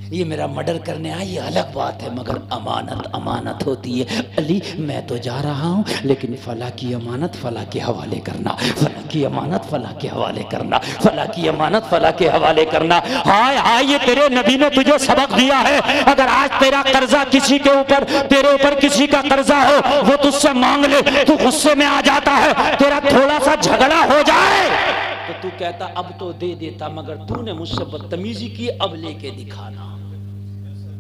ये मेरा मर्डर करने आया, ये अलग बात है, मगर अमानत अमानत होती है। अली मैं तो जा रहा हूँ, लेकिन फला की अमानत फला के हवाले करना, फला की अमानत फला के हवाले करना, फला की अमानत फला के हवाले करना। हाय हाय, ये तेरे नबी ने तुझे सबक दिया है। अगर आज तेरा कर्जा किसी के ऊपर, तेरे ऊपर किसी का कर्जा हो, वो तुझसे मांग ले, तू गुस्से में आ जाता है, तेरा थोड़ा सा झगड़ा हो जाए तो तू कहता अब तो दे देता, मगर तूने मुझसे बदतमीजी की, अब लेके दिखाना।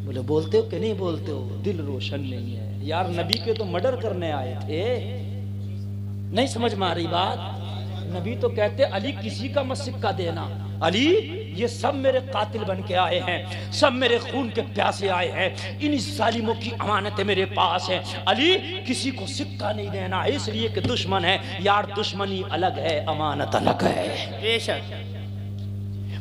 बोले बोलते हो कि नहीं बोलते हो? दिल रोशन नहीं है यार। नबी के तो मर्डर करने आए थे, नहीं समझ में आ रही बात? नबी तो कहते अली किसी का मत सिक्का देना। अली ये सब मेरे कातिल बन के आए हैं, सब मेरे खून के प्यासे आए हैं, इन जालिमों की अमानतें मेरे पास हैं। अली किसी को सिक्का नहीं देना, इसलिए कि दुश्मन है यार। दुश्मनी अलग है, अमानत अलग है। बेशक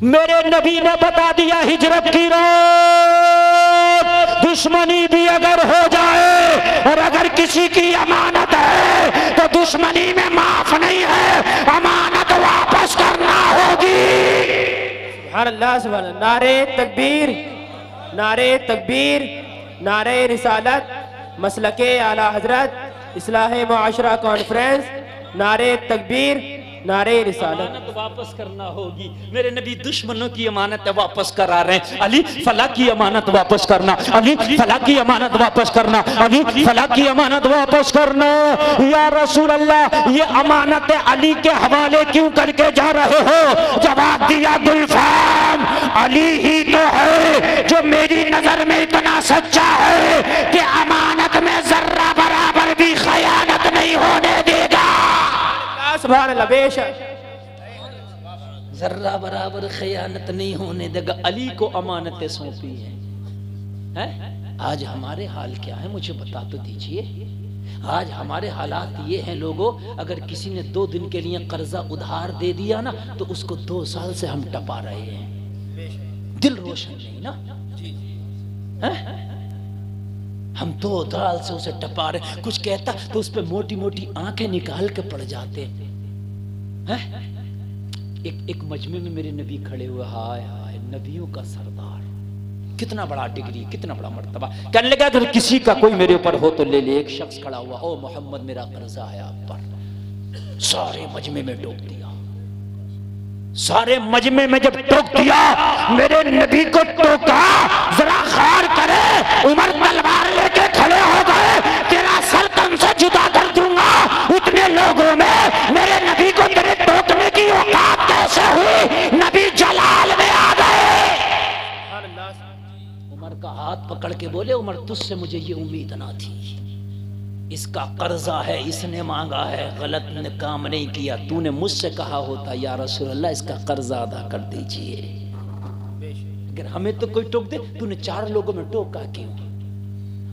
मेरे नबी ने बता दिया हिजरत की रात दुश्मनी भी अगर हो जाए, और अगर किसी की अमानत है तो दुश्मनी में माफ नहीं है, अमानत वापस करना होगी। सुभान अल्लाह, सुभान अल्लाह। नारे तकबीर, नारे तकबीर, नारे रिसालत, मसलके आला हजरत, इस्लाह मुआशरा कॉन्फ्रेंस, नारे तकबीर, नारे रिसालत। अमानत वापस करना होगी। मेरे नबी दुश्मनों की अमानत वापस करा रहे हैं। अली फला की अमानत वापस करना, अली फला की अमानत वापस करना, अली फला की अमानत वापस करना। या रसूल अल्लाह, ये अमानत अली के हवाले क्यों करके जा रहे हो? जवाब दिया गुलफाम, अली ही तो है जो मेरी नजर में इतना सच्चा है कि अमानत में जर्रा बराबर भी खयानत नहीं होने देगा। सुभान अल्लाह, बेशक जर्रा बराबर खयानत नहीं होने देगा। अली को अमानतें सौंपी हैं। आज हमारे हाल क्या है मुझे बता तो दीजिए। आज हमारे हालात ये हैं लोगों, अगर किसी ने 2 दिन के लिए कर्जा उधार दे दिया ना, तो उसको 2 साल से हम टपा रहे हैं। दिल रोशन नहीं ना है? हम 2 साल से उसे टपा रहे। कुछ कहता तो उस पर मोटी मोटी आंखें निकाल के पड़ जाते हैं। एक मजमे में मेरे नबी खड़े हुए, हाय हाय नबियों का सरदार, कितना बड़ा डिग्री, कितना बड़ा मर्तबा। कहने लगा अगर किसी का कोई मेरे ऊपर हो तो ले ले। एक शख्स खड़ा हुआ, ओ मोहम्मद मेरा कर्जा है आप पर। सारे मजमे में टोक दिया, सारे मजमे में जब टोक दिया, मेरे नबी को टोका, जरा गौर करे, उमर तलवार लेके खड़े हो गए, तेरा सर तन से जुदा कर दूंगा। इतने लोगों में मेरे नबी को तेरे टोकने की औकात कैसे हुई? नबी जलाल में आ गए। उमर का हाथ पकड़ के बोले, उमर तुझसे मुझे ये उम्मीद ना थी। इसका कर्जा है, इसने मांगा है, गलत ने काम नहीं किया। तूने मुझसे कहा होता या रसूल अल्लाह इसका कर्जा अदा कर दीजिए। अगर हमें तो कोई टोक दे, तूने 4 लोगों में टोका क्यों?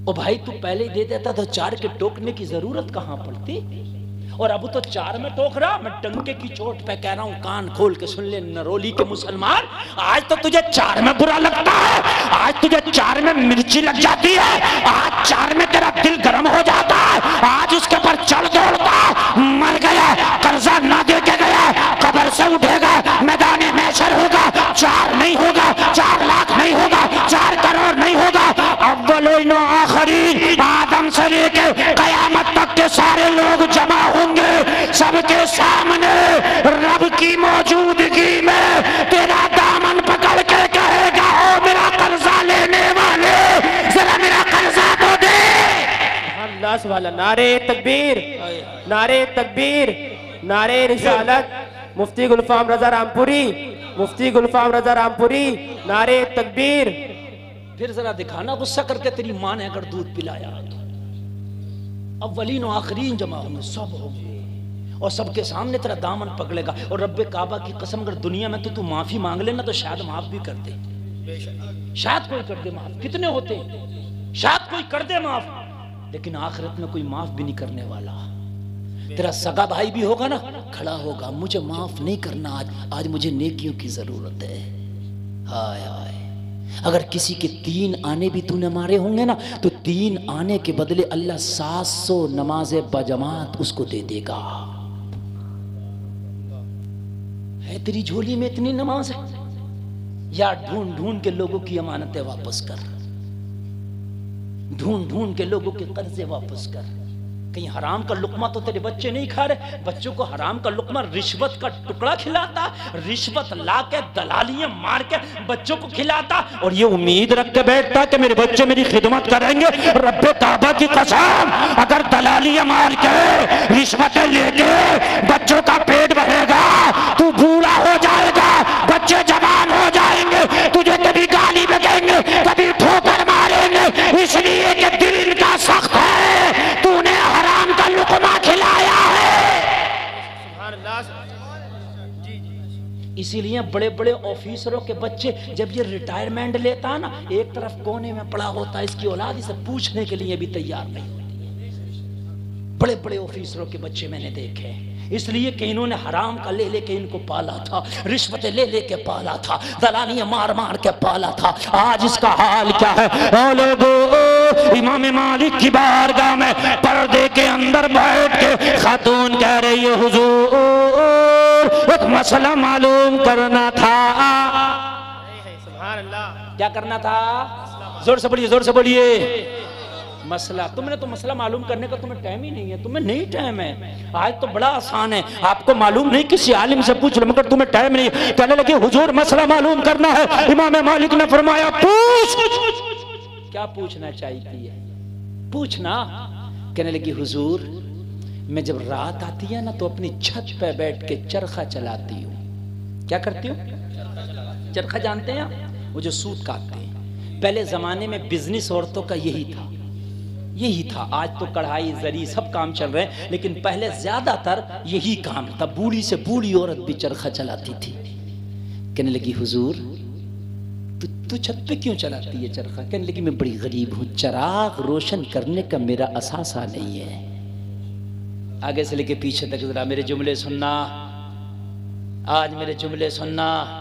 ओ भाई तू पहले ही दे देता तो 4 के टोकने की जरूरत कहां पड़ती? और अब तो 4 में टोक रहा। मैं डंके की चोट पे कह रहा हूं, कान खोल के सुन ले नरोली के मुसलमान। आज तो तुझे 4 में बुरा लगता है, आज तुझे 4 में मिर्ची लग जाती है, आज 4 में तेरा दिल गर्म हो जाता है, आज उसके पर चढ़ दौड़ता। मर गया, कर्जा ना दे के गया, कब्र से उठेगा, मैदान महशर होगा। 4 नहीं होगा, 4 लाख नहीं होगा, 4 करोड़ नहीं होगा। अव्वलीन व आखिरीन, आदम से लेके कयामत तक के सारे लोग जमा होंगे सबके सामने। रब की मौजूदगी में तेरा दामन पकड़ के कहेगा, ओ मेरा कर्जा लेने वाले, जरा मेरा कर्जा तो दे। अल्लाह सुभान अल्लाह। नारे तकबीर, नारे तकबीर, नारे रिसालत, मुफ्ती गुलफाम रजा रामपुरी, मुफ्ती गुलफाम रजा रामपुरी, नारे तकबीर। फिर जरा दिखाना गुस्सा करके, तेरी माँ ने अगर दूध पिलाया तो अव्वलीन आखिरीन जमा होंगे, सब होंगे, और सबके सामने तेरा दामन पकड़ेगा। और रब्बे काबा की कसम, अगर दुनिया में तो तू माफी मांग लेना तो शायद माफ भी कर दे, शायद कोई कर दे माफ। कितने होते शायद कोई कर दे माफ, लेकिन आखिरत में कोई माफ भी नहीं करने वाला। तेरा सगा भाई भी होगा ना, खड़ा होगा, मुझे माफ नहीं करना आज, आज मुझे नेकियों की जरूरत है। हाय हाय, अगर किसी के 3 आने भी तूने मारे होंगे ना, तो 3 आने के बदले अल्लाह 700 नमाज़े बजमात उसको दे देगा। है तेरी झोली में इतनी नमाज है? या ढूंढ ढूंढ के लोगों की अमानतें वापस कर, ढूंढ ढूंढ के लोगों के कर्जे वापस कर। कहीं हराम का लुकमा तो तेरे बच्चे नहीं खा रहे, बच्चों को हराम का लुकमा रिश्वत का टुकड़ा खिलाता, रिश्वत ला के दलालियां मार के बच्चों को खिलाता, और ये उम्मीद रख के बैठता कि मेरे बच्चे मेरी खिदमत करेंगे। रब्बे काबा की कसम, अगर दलालियां मार के रिश्वतें लेके बच्चों का पेट भरेगा, तू बूढ़ा हो जाएगा, बच्चे जवान हो जाएंगे, तुझे कभी गाली बकेंगे, कभी ठोकर मारेंगे, इसलिए कि दिल का सख्त है, तूने हराम का लुकमा खिलाया है। इसीलिए बड़े बड़े ऑफिसरों के बच्चे जब ये रिटायरमेंट लेता है ना, एक तरफ कोने में पड़ा होता है, इसकी औलाद इसे पूछने के लिए भी तैयार नहीं होती। बड़े बड़े ऑफिसरों के बच्चे मैंने देखे, इसलिए कि इन्होंने हराम का ले लेके इनको पाला था, रिश्वतें ले लेके पाला था, दलालियां मार मार के पाला था। आज इसका हाल क्या है? ओ लोगों, इमाम मालिक की बारगाह में पर्दे के अंदर बैठ के खातून कह रही है, हुजूर एक मसला मालूम करना था। क्या करना था? जोर से बोलिए, जोर से बोलिए। मसला, तुमने तो मसला मालूम करने का तुम्हें टाइम ही नहीं है, तुम्हें नहीं टाइम है। आज तो बड़ा आसान है, आपको मालूम नहीं किसी आलिम से पूछ लो, मगर तुम्हें टाइम नहीं है। कहने लगे हुजूर मसला मालूम करना है। इमाम मालिक ने फरमाया पूछ। क्या पूछना चाहती है? पूछना। कहने लगी हुजूर मैं जब रात आती है ना, तो अपनी छत पे बैठ के चरखा चलाती हूँ। क्या करती हूँ? चरखा जानते हैं? वो जो सूत काटते हैं। पहले जमाने में बिजनेस औरतों का यही था, यही था। आज तो कढ़ाई जरी सब काम चल रहे हैं, लेकिन पहले ज्यादातर यही काम था। बूढ़ी से बूढ़ी औरत भी चरखा चलाती थी। कहने लगी हुजूर तू छत पे क्यों चलाती है चरखा? कहने लगी मैं बड़ी गरीब हूँ, चिराग रोशन करने का मेरा असासा नहीं है। आगे से लेके पीछे तक जरा मेरे जुमले सुनना, आज मेरे जुमले सुनना।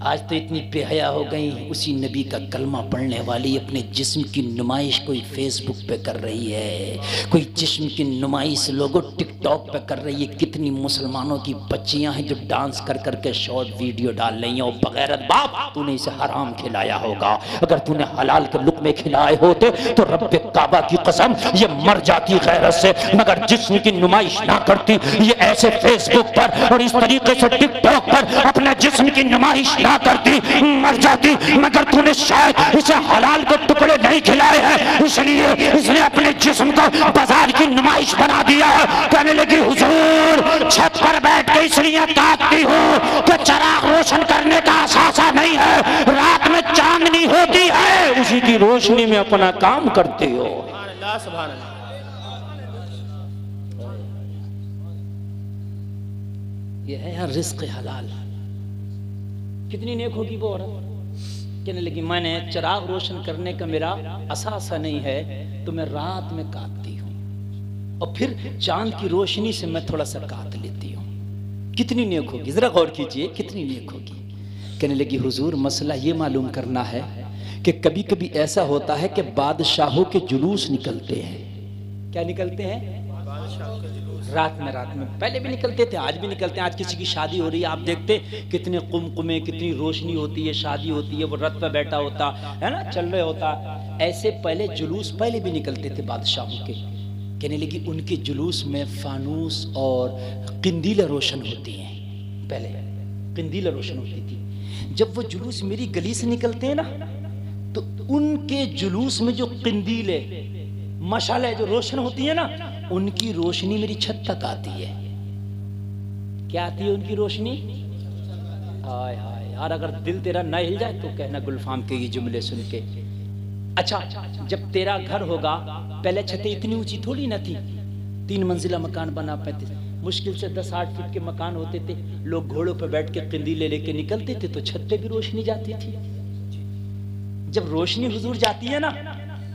आज तो इतनी बेहया हो गई, उसी नबी का कलमा पढ़ने वाली अपने जिस्म की नुमाइश कोई फेसबुक पे कर रही है, कोई जिस्म की नुमाइश लोगों टिकटॉक पे कर रही है। कितनी मुसलमानों की बच्चियां हैं जो डांस कर करके शॉर्ट वीडियो डाल रही हैं। और बगैरत बाप, तूने इसे हराम खिलाया होगा। अगर तूने हलाल के लुक़मे खिलाए होते तो रब्बे काबा की कसम ये मर जाती गैरत से, मगर जिस्म की नुमाइश ना करती। ये ऐसे फेसबुक पर और इस तरीके से टिकटॉक पर अपने जिस्म की नुमाइश करती, मर जाती। मगर तूने शायद इसे हलाल के टुकड़े नहीं खिलाए हैं, इसलिए इसने अपने जिस्म को बाजार की नुमाइश बना दिया है। कहने लगी हुजूर छत पर बैठ के इसलिए ताकती हूँ कि चिराग रोशन करने का असासा नहीं है, रात में चांदनी होती है, उसी की रोशनी में अपना काम करती हो। यह है यार रिज़्क़ हलाल। कितनी नेक होगी वो औरत। कहने लगी मैंने चिराग रोशन करने का मेरा असासा नहीं है, तो मैं रात में काटती हूँ और फिर चांद की रोशनी से मैं थोड़ा सा काट लेती हूँ। कितनी नेक होगी, जरा गौर कीजिए कितनी नेक होगी। कहने लगी हुजूर मसला ये मालूम करना है कि कभी कभी ऐसा होता है कि बादशाहों के जुलूस निकलते हैं। क्या निकलते हैं? रात में पहले भी निकलते थे, आज भी निकलते हैं। आज किसी की शादी हो रही है, आप देखते कितने कुमकुमे, कितनी रोशनी होती है, शादी होती है, वो रथ पे बैठा होता है ना, चल रहे होता। ऐसे पहले जुलूस पहले भी निकलते थे बादशाहों के। कहने लगी उनके जुलूस में फानूस और किंदीलें रोशन होती हैं। पहले किंदीलें रोशन होती थी। जब वो जुलूस मेरी गली से निकलते हैं ना, तो उनके जुलूस में जो किंदीलें मशाले जो रोशन होती है ना, उनकी रोशनी मेरी छत तक आती है। क्या आती है उनकी रोशनी? हाय हाय यार, अगर दिल तेरा ना हिल जाए तो कहना गुलफाम के ये जुमले सुन के। अच्छा, जब तेरा घर होगा, पहले छतें इतनी ऊंची थोड़ी ना थी, 3 मंजिला मकान बना पाते, मुश्किल से 10-8 फीट के मकान होते थे। लोग घोड़ों पर बैठ के किंदीले लेके निकलते थे, तो छत पे भी रोशनी जाती थी। जब रोशनी हुजूर जाती है ना,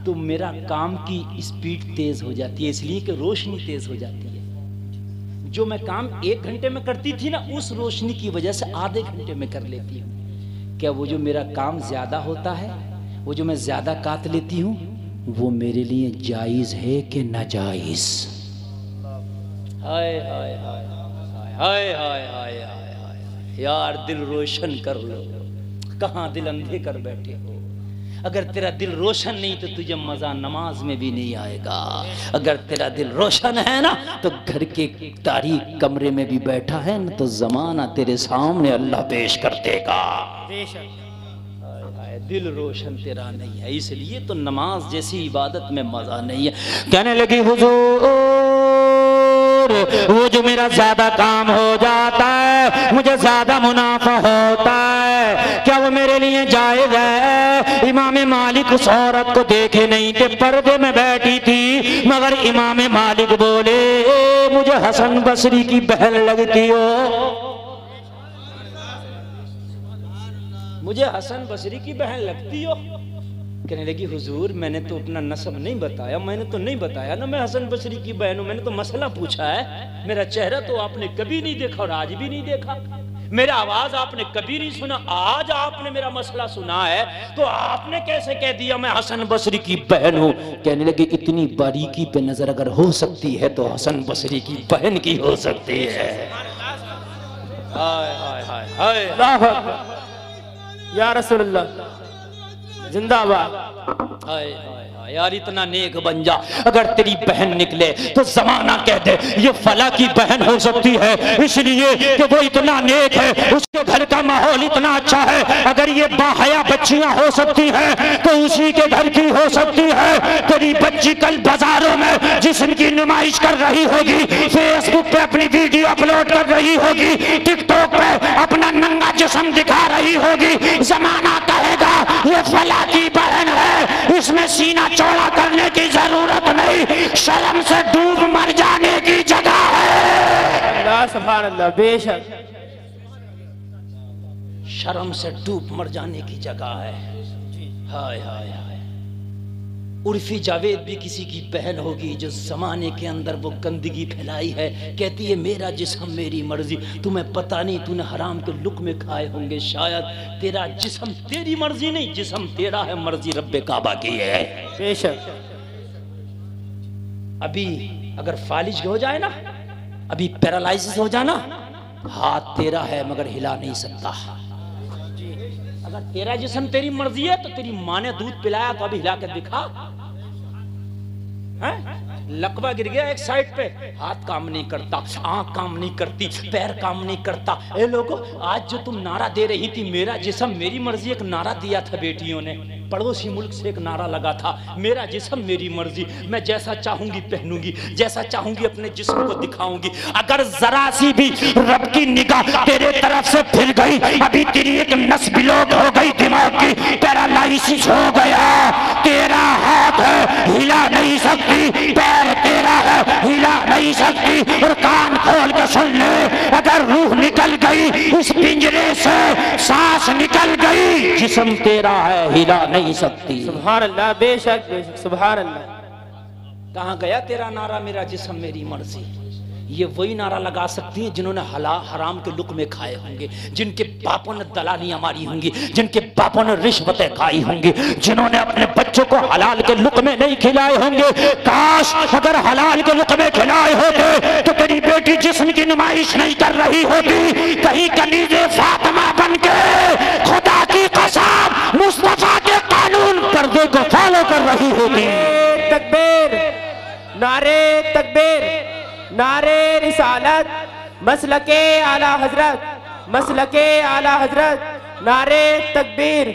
तो मेरा काम की स्पीड तेज हो जाती है, इसलिए कि रोशनी तेज हो जाती है। जो मैं काम 1 घंटे में करती थी ना, उस रोशनी की वजह से आधे घंटे में कर लेती हूँ। क्या वो जो मेरा काम ज्यादा होता है, वो जो मैं ज्यादा काट लेती हूँ, वो मेरे लिए जायज है कि नाजायज? हाय हाय हाय हाय हाय हाय हाय यार, दिल रोशन कर लो। कहाँ दिल अंधे कर बैठे हो? अगर तेरा दिल रोशन नहीं तो तुझे मजा नमाज में भी नहीं आएगा। अगर तेरा दिल रोशन है ना तो घर के तारीक कमरे में भी बैठा है ना तो जमाना तेरे सामने अल्लाह पेश कर देगा। दिल रोशन तेरा नहीं है, इसलिए तो नमाज जैसी इबादत में मजा नहीं है। कहने लगी हुजूर, वो जो मेरा ज्यादा काम हो जाता है, मुझे ज्यादा मुनाफा होता है, क्या वो मेरे लिए जायज है? इमाम मालिक उस औरत को देखे नहीं थे, पर्दे में बैठी थी, मगर इमाम मालिक बोले मुझे हसन बसरी की बहन लगती हो, मुझे हसन बसरी की बहन लगती हो। कहने लगी हुजूर, मैंने तो अपना नस्ब नहीं बताया, मैंने तो नहीं बताया ना मैं हसन बसरी की बहन हूं, मैंने तो मसला पूछा है। मेरा चेहरा तो आपने कभी नहीं देखा और आज भी नहीं देखा, मेरा आवाज आपने कभी नहीं सुना, आज आपने मेरा मसला सुना है, तो आपने कैसे कह दिया मैं हसन बसरी की बहन हूं? कहने लगे इतनी बारीकी पे नजर अगर हो सकती है तो हसन बसरी की बहन की हो सकती है। हाय हाय हाय हाय या रसूलल्लाह जिंदाबाद। हाय हाय यार, इतना नेक बन जा, अगर तेरी बहन निकले तो जमाना कह दे ये फला की बहन हो सकती है, इसलिए कि वो इतना नेक है, उसके घर का माहौल इतना अच्छा है। अगर ये बाहया बच्चियां हो सकती हैं तो उसी के घर की हो सकती है। तेरी बच्ची कल बाजारों में जिस्म की नुमाइश कर रही होगी, फेसबुक पे अपनी वीडियो अपलोड कर रही होगी, टिकटॉक पे अपना नंगा जिस्म दिखा रही होगी, जमाना कहेगा ये फला की बहन है, इसमें सीना चौड़ा करने की जरूरत नहीं, शर्म से डूब मर जाने की जगह है। अल्लाह सुभान अल्लाह, बेशक शर्म से डूब मर जाने की जगह है। हाय हाय हाय, उर्फी जावेद भी किसी की बहन होगी जो जमाने के अंदर वो गंदगी फैलाई है, कहती है मेरा जिस्म मेरी मर्जी। तुम्हें पता नहीं, तूने हराम के लुक़्मे खाए होंगे, शायद तेरा जिस्म तेरी मर्जी नहीं, जिस्म तेरा है, मर्जी रब्बे काबा की है। बेशक अभी अगर फालिज हो जाए ना, अभी पैरालाइसिस हो जाना, हाथ तेरा है मगर हिला नहीं सकता। अगर तेरा जिस्म तेरी मर्जी है तो तेरी माँ ने दूध पिलाया तो अभी हिला कर दिखा। लकवा गिर गया एक साइड पे, हाथ काम नहीं करता, आंख काम नहीं करती, पैर काम नहीं करता। ए लोगों, आज जो तुम नारा दे रही थी मेरा जिस्म मेरी मर्जी, एक नारा दिया था बेटियों ने, पड़ोसी मुल्क से एक नारा लगा था, मेरा जिस्म मेरी मर्जी, मैं जैसा चाहूंगी पहनूंगी, जैसा चाहूंगी अपने जिस्म को दिखाऊंगी। अगर जरा सी भी रब की निगाह तेरे तरफ से फिर गई, अभी तेरी एक नस ब्लॉक हो गई, दिमाग की पैरालाइसिस हो गया, तेरा हाथ है हिला नहीं सकती, पैर तेरा है हिला नहीं सकती, और कान खोल के सुन ले, अगर रूह निकल गई इस पिंजरे से, सांस निकल गई, जिस्म तेरा है हिला नहीं सकती। सुभान अल्लाह, बेशक बेशक, सुभान अल्लाह। कहाँ गया तेरा नारा मेरा जिस्म मेरी मर्जी? ये वही नारा लगा सकती हैं जिन्होंने हराम के लुक़्मे खाए होंगे, जिनके बापों ने दलालियां मारी होंगी, जिनके बापों ने रिश्वतें खाई होंगी, जिन्होंने अपने बच्चों को हलाल के लुक़्मे नहीं खिलाए होंगे। काश अगर हलाल के लुक़्मे खिलाए होते तो तेरी बेटी जिस्म की नुमाइश नहीं कर रही होती, कहीं कनीज़े फातिमा बन के खुदा की कसम मुस्तफा के कानून पर्दे को फॉलो कर रही होती। तकबीर, नारे तकबीर, नारे रिसालत, मसलके आला हजरत, मसलके आला हजरत, नारे तकबीर।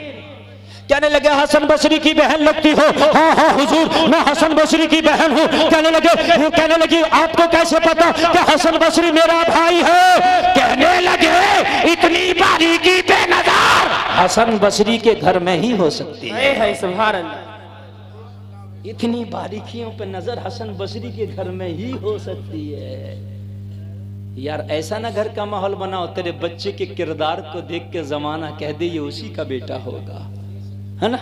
कहने लगे हसन बसरी की बहन लगती हो? हाँ हाँ हुजूर, मैं हसन बसरी की बहन हूँ। कहने लगी आपको कैसे पता कि हसन बसरी मेरा भाई है? कहने लगे इतनी बारीकी पे नजर हसन बसरी के घर में ही हो सकती है। सुभान अल्लाह, इतनी बारीकियों पे नजर हसन बसरी के घर में ही हो सकती है। यार ऐसा ना घर का माहौल बनाओ तेरे बच्चे के किरदार को देख के जमाना कह दे ये उसी का बेटा होगा, है ना?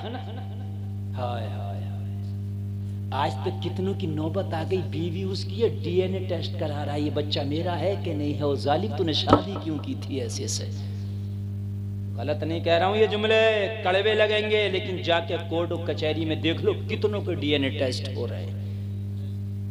हाय हाय हाय, आज तक कितनों की नौबत आ गई, बीवी उसकी है डीएनए टेस्ट करा रहा है ये बच्चा मेरा है कि नहीं है। वो जालिम तूने शादी क्यों की थी ऐसे से? गलत नहीं कह रहा हूं, ये जुमले कड़वे लगेंगे, लेकिन जाके कोर्ट और कचहरी में देख लो कितनों के डीएनए टेस्ट हो रहे हैं।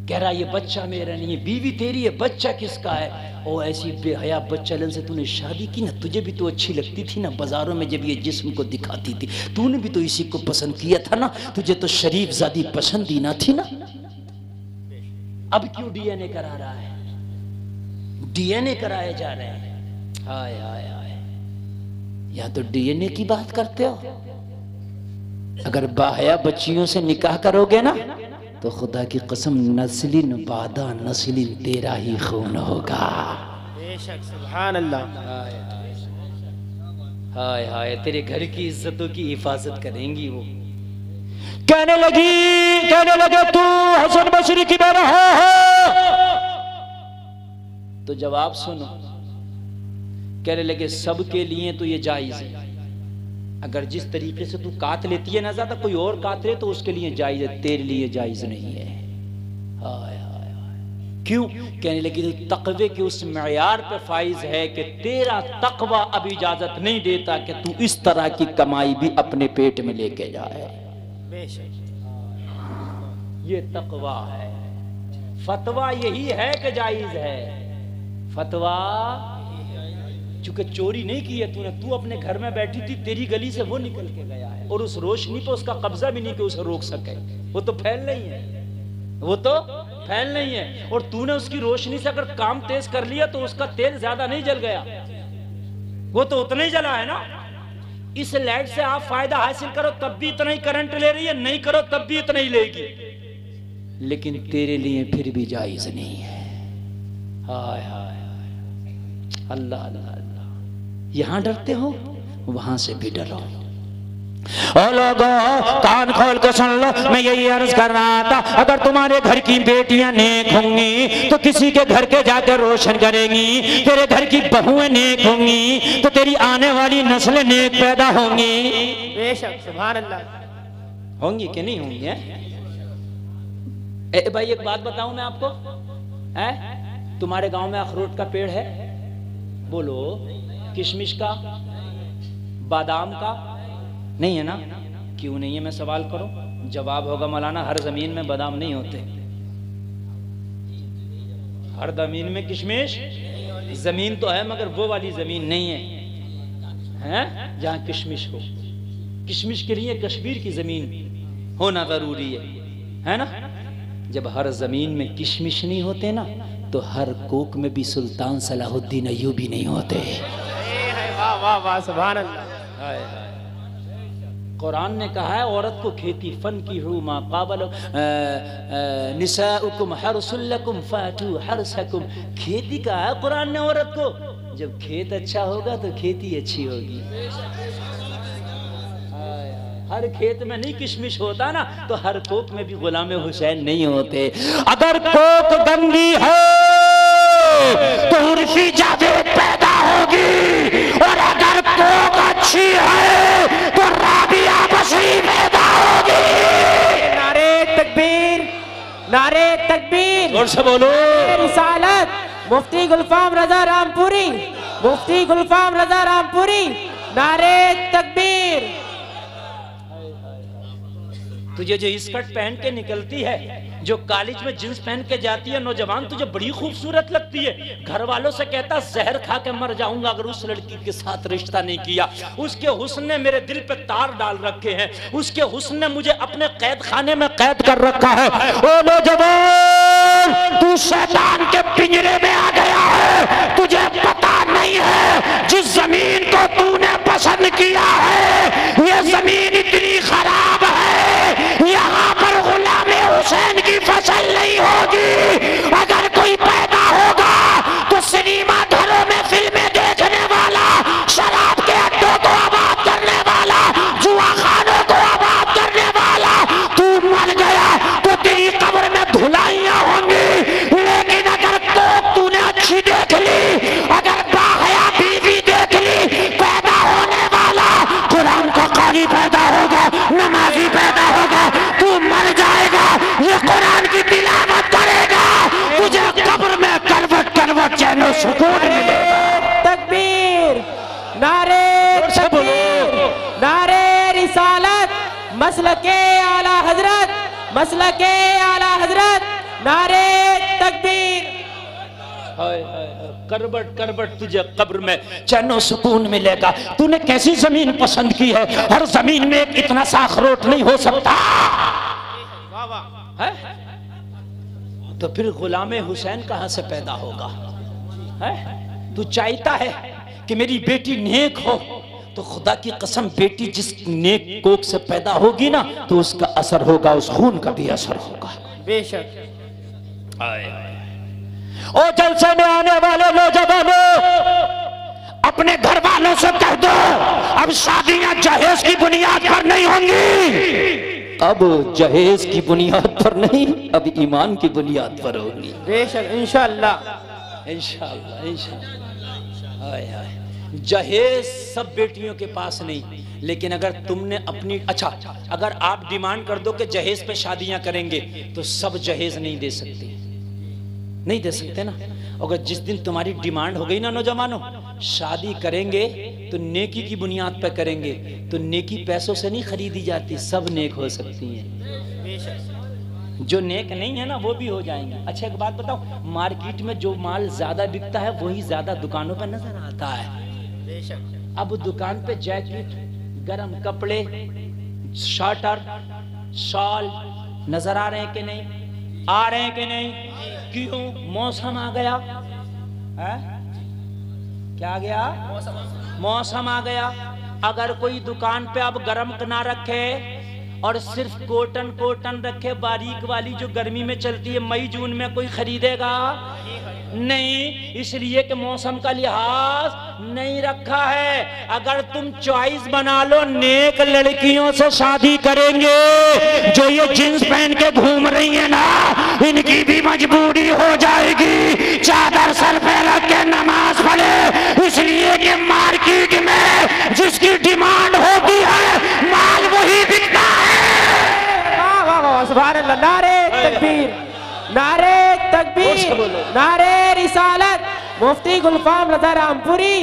कह रहा ये बच्चा मेरा नहीं है, बीवी तेरी है, बच्चा किसका है? ओ ऐसी बेहया बच्चलन से तूने शादी की ना, तुझे भी तो अच्छी लगती थी ना, बाजारों में जब ये जिस्म को दिखाती थी तूने भी तो इसी को पसंद किया था ना, तुझे तो शरीफ ज़ादी पसंद ही ना थी ना। अब क्यों डीएनए करा रहा है? डीएनए कराए जा रहे हैं। हाय हाय हाय, या तो डीएनए की बात करते हो, अगर बाहया बच्चियों से निकाह करोगे ना तो खुदा की कसम नस्लिन बादा नस्लिन तेरा ही खून होगा। बेशक, सुभान अल्लाह। हाय हाय, तेरे घर की इज्जतों की हिफाजत करेंगी वो। कहने लगे तू हसन बसरी की बहन है? तो जवाब सुनो, कहने लगे सबके लिए तो ये जायज है, अगर जिस तरीके से तू काट लेती है ना ज्यादा, कोई और काट ले तो उसके लिए जायज है, तेरे लिए जायज नहीं है। हाय हाय हाय, क्यों? कहने लगी तो तकवे के उस मयार पे फाइज है कि तेरा तकवा अब इजाजत नहीं देता कि तू इस तरह की कमाई भी अपने पेट में लेके जाए। ये तकवा है। फतवा यही है कि जायज है। फतवा चूंकि चोरी नहीं की है तूने, तू अपने घर में बैठी थी, तेरी गली से वो निकल के गया है और उस रोशनी पे उसका कब्जा भी नहीं कि उसे रोक सके, वो तो फैल नहीं है, वो तो फैल नहीं है। और तूने उसकी रोशनी से अगर काम तेज कर लिया तो उसका तेल ज्यादा नहीं जल गया, वो तो उतना ही जला है ना। इस लाइट से आप फायदा हासिल करो तब भी इतना ही करंट ले रही है, नहीं करो तब भी इतना ही लेगी, लेकिन तेरे लिए फिर भी जायज नहीं है। हाय हाय अल्लाह अल्लाह अल्लाह, यहां डरते हो वहां से भी डरो। और लोगों कान खोल के सुन लो, मैं यही अर्ज कर रहा था, अगर तुम्हारे घर की बेटियां नेक होंगी तो किसी के घर के जाकर रोशन करेंगी, तेरे घर की बहुएं नेक होंगी तो तेरी आने वाली नस्लें नेक पैदा होंगी। बेशक, सुभान अल्लाह। होंगी कि नहीं होंगी? भाई एक बात बताऊं मैं आपको, है तुम्हारे गांव में अखरोट का पेड़ है? बोलो। किशमिश का, बादाम का? नहीं है ना? क्यों नहीं है? मैं सवाल करूं, जवाब होगा मौलाना हर जमीन में बादाम नहीं होते, हर जमीन में किशमिश, जमीन तो है मगर वो वाली जमीन नहीं है, हैं जहां किशमिश हो। किशमिश के लिए कश्मीर की जमीन होना जरूरी है ना? जब हर जमीन में किशमिश नहीं होते ना तो हर कोक में भी सुल्तान सलाहुद्दीन अय्यूबी नहीं होते। वाह वाह वाह, सुभान अल्लाह। कुरान ने कहा है औरत को खेती फन की हूँ मा काबल निसाउकुम हर्सुल लकुम फातू हर्सकुम, खेती का है कुरान ने औरत को। जब खेत अच्छा होगा तो खेती अच्छी होगी। हर खेत में नहीं किशमिश होता ना तो हर कोक में भी गुलाम हुसैन नहीं होते। अगर कोक गंदी है तो उर्फी जावेद पैदा होगी, और अगर कोक अच्छी है तो राबिया बसरी पैदा होगी। नारे तकबीर, नारे तकबीर, और से बोलो रिसालत, मुफ्ती गुलफाम रजा रामपुरी, मुफ्ती गुलफाम रजा रामपुरी, नारे तकबीर। तुझे जो स्कर्ट पहन के निकलती है, जो कॉलेज में जींस पहन के जाती है नौजवान, तुझे बड़ी खूबसूरत लगती है। घर वालों से कहता जहर खा के मर जाऊंगा अगर उस लड़की के साथ रिश्ता नहीं किया। उसके हुस्न ने मेरे दिल पे तार डाल रखे हैं, उसके हुस्न ने मुझे अपने कैद खाने में कैद कर रखा है। ओ नौजवान, तू शैतान के पिंजरे में आ गया है, तुझे पता नहीं है जिस जमीन को तूने पसंद किया है ये जमीन इतनी खराब है, यहाँ पर गुलामे हुसैन की फसल नहीं होगी। अगर कोई पैदा होगा तो सिनेमा घरों में फिल्में देखने वाला, शराब के अड्डों को आबाद करने वाला, जुआ खानों को आबाद करने वाला। तू मर गया तो तेरी कब्र में धुलाइयां होंगी, लेकिन अगर कोक तूने अच्छी देख ली, अगर बाहया बीवी देख ली, पैदा होने वाला कुरान का कारी पैदा होगा, नमाजी पैदा होगा। तू मर जाएगा, ये कुरान की तिलावत करेगा, तुझे कब्र में करवट करवट चैन सुकून मिलेगा। तकबीर, नारे तकबीर। मसलके आला हजरत, मसलके आला हजरत, नारे तकबीर। हाय हाय हाय, करबट करबट तुझे कब्र में चैनो सुकून मिलेगा। तूने कैसी जमीन पसंद की है? हर जमीन में एक इतना सा अखरोट नहीं हो सकता है? तो फिर गुलामे हुसैन कहां से पैदा होगा? है? तू चाहता है कि मेरी बेटी नेक हो, तो खुदा की कसम बेटी जिस नेक कोख से पैदा होगी ना, तो उसका असर होगा, उस खून का भी असर होगा। बेशक। ओ जलसे में आने वाले नौजवानों, अपने घर वालों से कह दो अब शादियां जहेज की बुनियाद पर नहीं होंगी। अब जहेज की बुनियाद पर नहीं, अब ईमान की बुनियाद पर होगी। बेशक, इंशाअल्लाह इंशाअल्लाह इंशाअल्लाह। हाय हाय, जहेज सब बेटियों के पास नहीं, लेकिन अगर तुमने अपनी अच्छा अगर आप डिमांड कर दो कि जहेज पे शादियां करेंगे, तो सब जहेज नहीं दे सकते, नहीं दे सकते ना। अगर जिस दिन तुम्हारी डिमांड हो गई ना नौजवानों, शादी करेंगे तो नेकी की बुनियाद पर करेंगे, तो नेकी पैसों से नहीं खरीदी जाती, सब नेक हो सकती है। जो नेक नहीं है ना वो भी हो जाएंगे। अच्छा एक बात बताओ, मार्केट में जो माल ज्यादा बिकता है वही ज्यादा दुकानों पर नजर आता है। अब दुकान पे जैकेट, गरम कपड़े, शर्टर, शॉल नजर आ रहे हैं कि नहीं? आ रहे हैं कि नहीं? क्यों? मौसम आ गया है? क्या आ गया? मौसम आ गया। अगर कोई दुकान पे अब गरम ना रखे और सिर्फ कॉटन रखे, बारीक वाली जो गर्मी में चलती है, मई जून में कोई खरीदेगा नहीं, इसलिए कि मौसम का लिहाज नहीं रखा है। अगर तुम चॉइस बना लो, नेक लड़कियों से शादी करेंगे। जो ये जींस पहन के घूम रही है ना, इनकी भी मजबूरी हो जाएगी चादर सर पे रख के नमाज पढ़े, इसलिए कि मार्केट में जिसकी डिमांड होती है माल वही बिकता है। वाह वाह वाह, सुभान अल्लाह। नारे तकबीर, नारे तकबीर, नारे रिसालत। मुफ्ती गुलफाम रज़ा रामपुरी,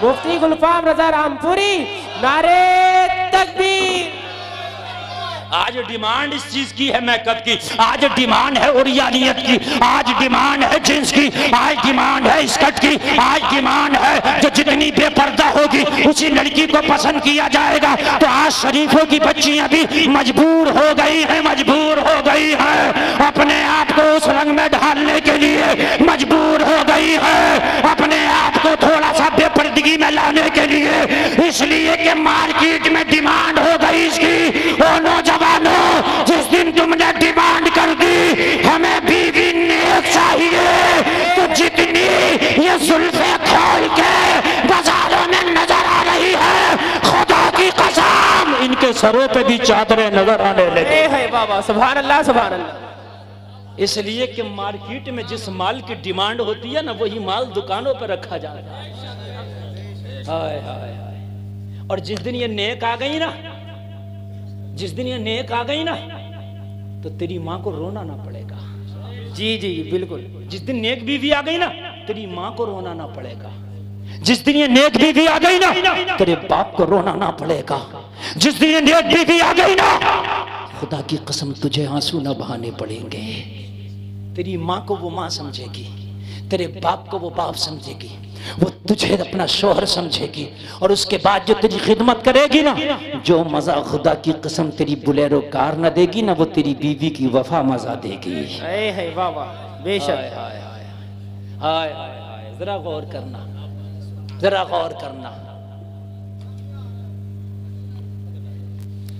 मुफ्ती गुलफाम रज़ा रामपुरी, नारे तकबीर। आज डिमांड इस चीज की है मेकअप की, आज डिमांड है उरियानियत की, आज डिमांड है जींस की, आज डिमांड है स्कर्ट की, आज डिमांड है जो जितनी बेपर्दा होगी उसी लड़की को पसंद किया जाएगा। तो आज शरीफों की बच्चियां भी मजबूर हो गई हैं, मजबूर हो गई हैं, अपने आप को उस रंग में ढालने के लिए मजबूर हो गई है, अपने आप को थोड़ा सा बेपर्दगी में लाने के लिए, इसलिए कि मार्केट में डिमांड हो गई इसकी। ओ नौजवान, जिस दिन तुमने डिमांड कर दी हमें बीवी नेक चाहिए, तो जितनी ये जुल्फे खोल के बाजारों में नजर आ रही है, खुदा की कसम इनके सरों पे भी चादरें नजर आने लगी है। बाबा सुभान अल्लाह, सुभान अल्लाह। इसलिए कि मार्केट में जिस माल की डिमांड होती है ना, वही माल दुकानों पर रखा जाता है। हाय हाय हाय। और जिस दिन ये नेक आ गई ना, जिस दिन ये नेक आ गई ना, तो तेरी माँ को रोना ना पड़ेगा। जी जी बिल्कुल। जिस दिन नेक बीवी आ गई ना, तेरी माँ को रोना ना पड़ेगा। जिस दिन ये नेक बीवी आ गई ना, तेरे बाप को रोना ना पड़ेगा। जिस दिन ये नेक बीवी आ गई ना, खुदा की कसम तुझे आंसू ना बहाने पड़ेंगे। तेरी माँ को वो माँ समझेगी, तेरे बाप को वो बाप समझेगी, वो तुझे अपना शोहर समझेगी, और उसके बाद जो तेरी खिदमत करेगी ना, जो मजा खुदा की कसम तेरी बुलेरो कार न देगी ना, वो तेरी बीवी की वफा मजा देगी। है वाह वाह, बेशक। हाय हाय हाय, जरा गौर करना, जरा गौर करना।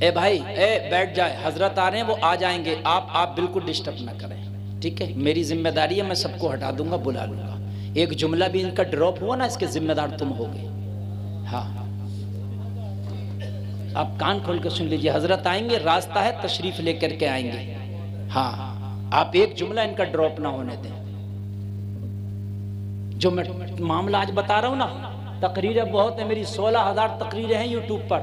ए भाई, ए बैठ जाए, हजरत आ रहे हैं, वो आ जाएंगे, आप बिल्कुल डिस्टर्ब ना करें, ठीक है? मेरी जिम्मेदारी है, मैं सबको हटा दूंगा, बुला लूंगा। एक जुमला भी इनका ड्रॉप हुआ ना, इसके जिम्मेदार तुम होगे। हाँ, आप कान खोल कर सुन लीजिए, हजरत आएंगे, रास्ता है, तशरीफ लेकर के आएंगे। हाँ, आप एक जुमला इनका ड्रॉप ना होने दें। जो मैं मामला आज बता रहा हूं ना, तकरीरें बहुत है मेरी, 16,000 तकरीरें हैं यूट्यूब पर।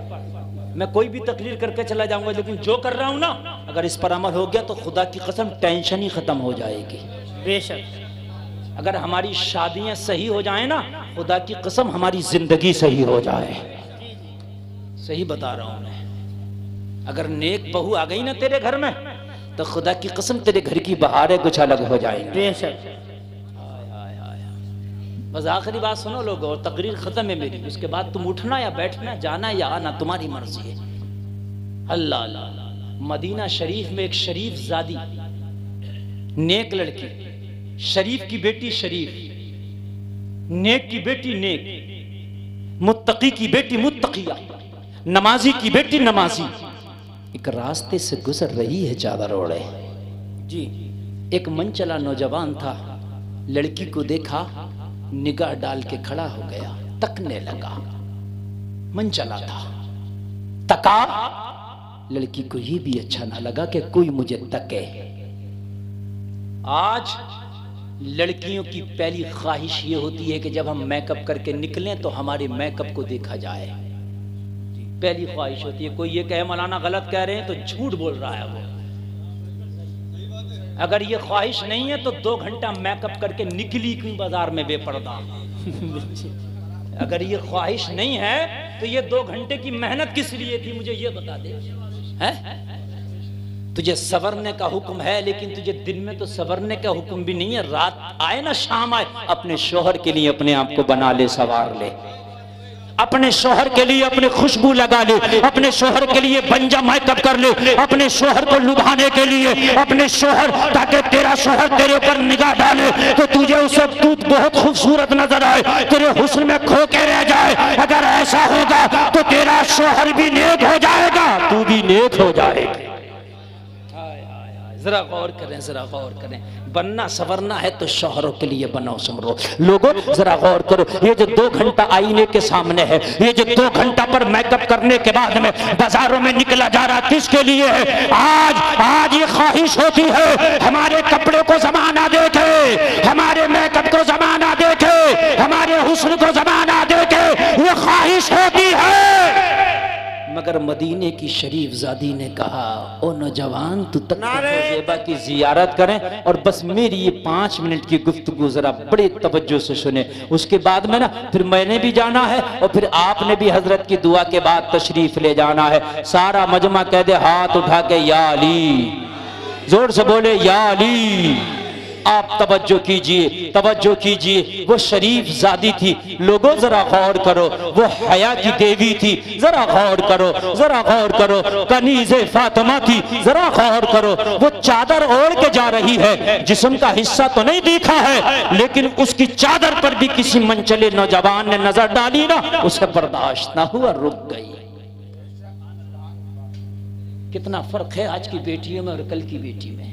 मैं कोई भी तकरीर करके चला जाऊंगा, लेकिन जो कर रहा हूं ना, अगर इस पर अमल हो गया तो खुदा की कसम टेंशन ही खत्म हो जाएगी। बेशक। अगर हमारी शादियां सही हो जाए ना, खुदा की कसम हमारी जिंदगी सही हो जाए। सही बता रहा हूं मैं। अगर नेक बहू आ गई ना तेरे घर में तो खुदा की कसम तेरे घर की बहारें कुछ अलग हो जाएंगी। बेशक। बस आखिरी बात सुनो लोगों, और तकरीर खत्म है मेरी। उसके बाद तुम उठना या बैठना, जाना या आना, तुम्हारी मर्जी है। अल्लाह अल्लाह। मदीना शरीफ में एक शरीफ जादी, नेक लड़की, शरीफ की बेटी शरीफ, नेक की बेटी नेक, मुत्तकी की बेटी मुत्तकिया, नमाजी की बेटी नमाजी, एक रास्ते से गुजर रही है चादर ओढ़े जी। एक मन चला नौजवान था, लड़की को देखा, निगाह डाल के खड़ा हो गया, तकने लगा। मन चला था, तका, लड़की को ये भी अच्छा ना लगा कि कोई मुझे तके। आज लड़कियों की पहली ख्वाहिश ये होती है कि जब हम मेकअप करके निकलें तो हमारे मेकअप को देखा जाए। पहली ख्वाहिश होती है। कोई ये कहे मौलाना गलत कह रहे हैं तो झूठ बोल रहा है वो। अगर ये ख्वाहिश नहीं है तो 2 घंटा मेकअप करके निकली क्यों बाजार में बेपर्दा? अगर ये ख्वाहिश नहीं है तो ये 2 घंटे की मेहनत किस लिए थी, मुझे ये बता दे। है तुझे सवरने का हुक्म है, लेकिन तुझे दिन में तो सवरने का हुक्म भी नहीं है। रात आए ना शाम आए, अपने शोहर के लिए अपने आप को बना ले, सवार ले, अपने शोहर के लिए अपने खुशबू लगा ले, अपने शोहर के लिए बंजा मेकअप कर ले, अपने शोहर को लुभाने के लिए अपने शोहर, ताकि तेरा शोहर तेरे ऊपर निगाह डाले तो तुझे उसे तू बहुत खूबसूरत नजर आए, तेरे हुस्न में खो के रह जाए। अगर ऐसा होगा तो तेरा शोहर भी नेक हो जाएगा, तू भी नेक हो जाएगा। जरा गौर करें, जरा गौर करें। बनना सवरना है तो शौहरों के लिए बनो समरो। लोगों जरा गौर करो, ये जो 2 घंटा आईने के सामने है, ये जो 2 घंटा पर मेकअप करने के बाद में बाजारों में निकला जा रहा, किसके लिए है? आज ये ख्वाहिश होती है हमारे कपड़े को जमाना देखे, हमारे मेकअप को जमाना देखे, हमारे हुस्न को जमाना देखे, ये ख्वाहिश होती है। मगर मदीने की शरीफ जादी ने कहा, ओ नौजवान तू तकवा की जियारत करें और बस मेरी ये 5 मिनट की गुफ्तगू जरा बड़े तवज्जो से सुने। उसके बाद में ना फिर मैंने भी जाना है और फिर आपने भी हजरत की दुआ के बाद तशरीफ ले जाना है। सारा मजमा कह दे हाथ उठा के या अली, जोर से बोले या अली। आप तवज्जो कीजिए, तवज्जो कीजिए। वो शरीफ जादी थी, लोगों जरा गौर करो, वो हया की देवी थी, जरा गौर करो, जरा गौर करो। कनीज़े फातिमा थी, जरा गौर करो। वो चादर ओढ़ के जा रही है, जिस्म का हिस्सा तो नहीं दिखा है, लेकिन उसकी चादर पर भी किसी मनचले नौजवान ने नजर डाली ना, उसे बर्दाश्त ना हुआ, रुक गई। कितना फर्क है आज की बेटियों में और कल की बेटी में।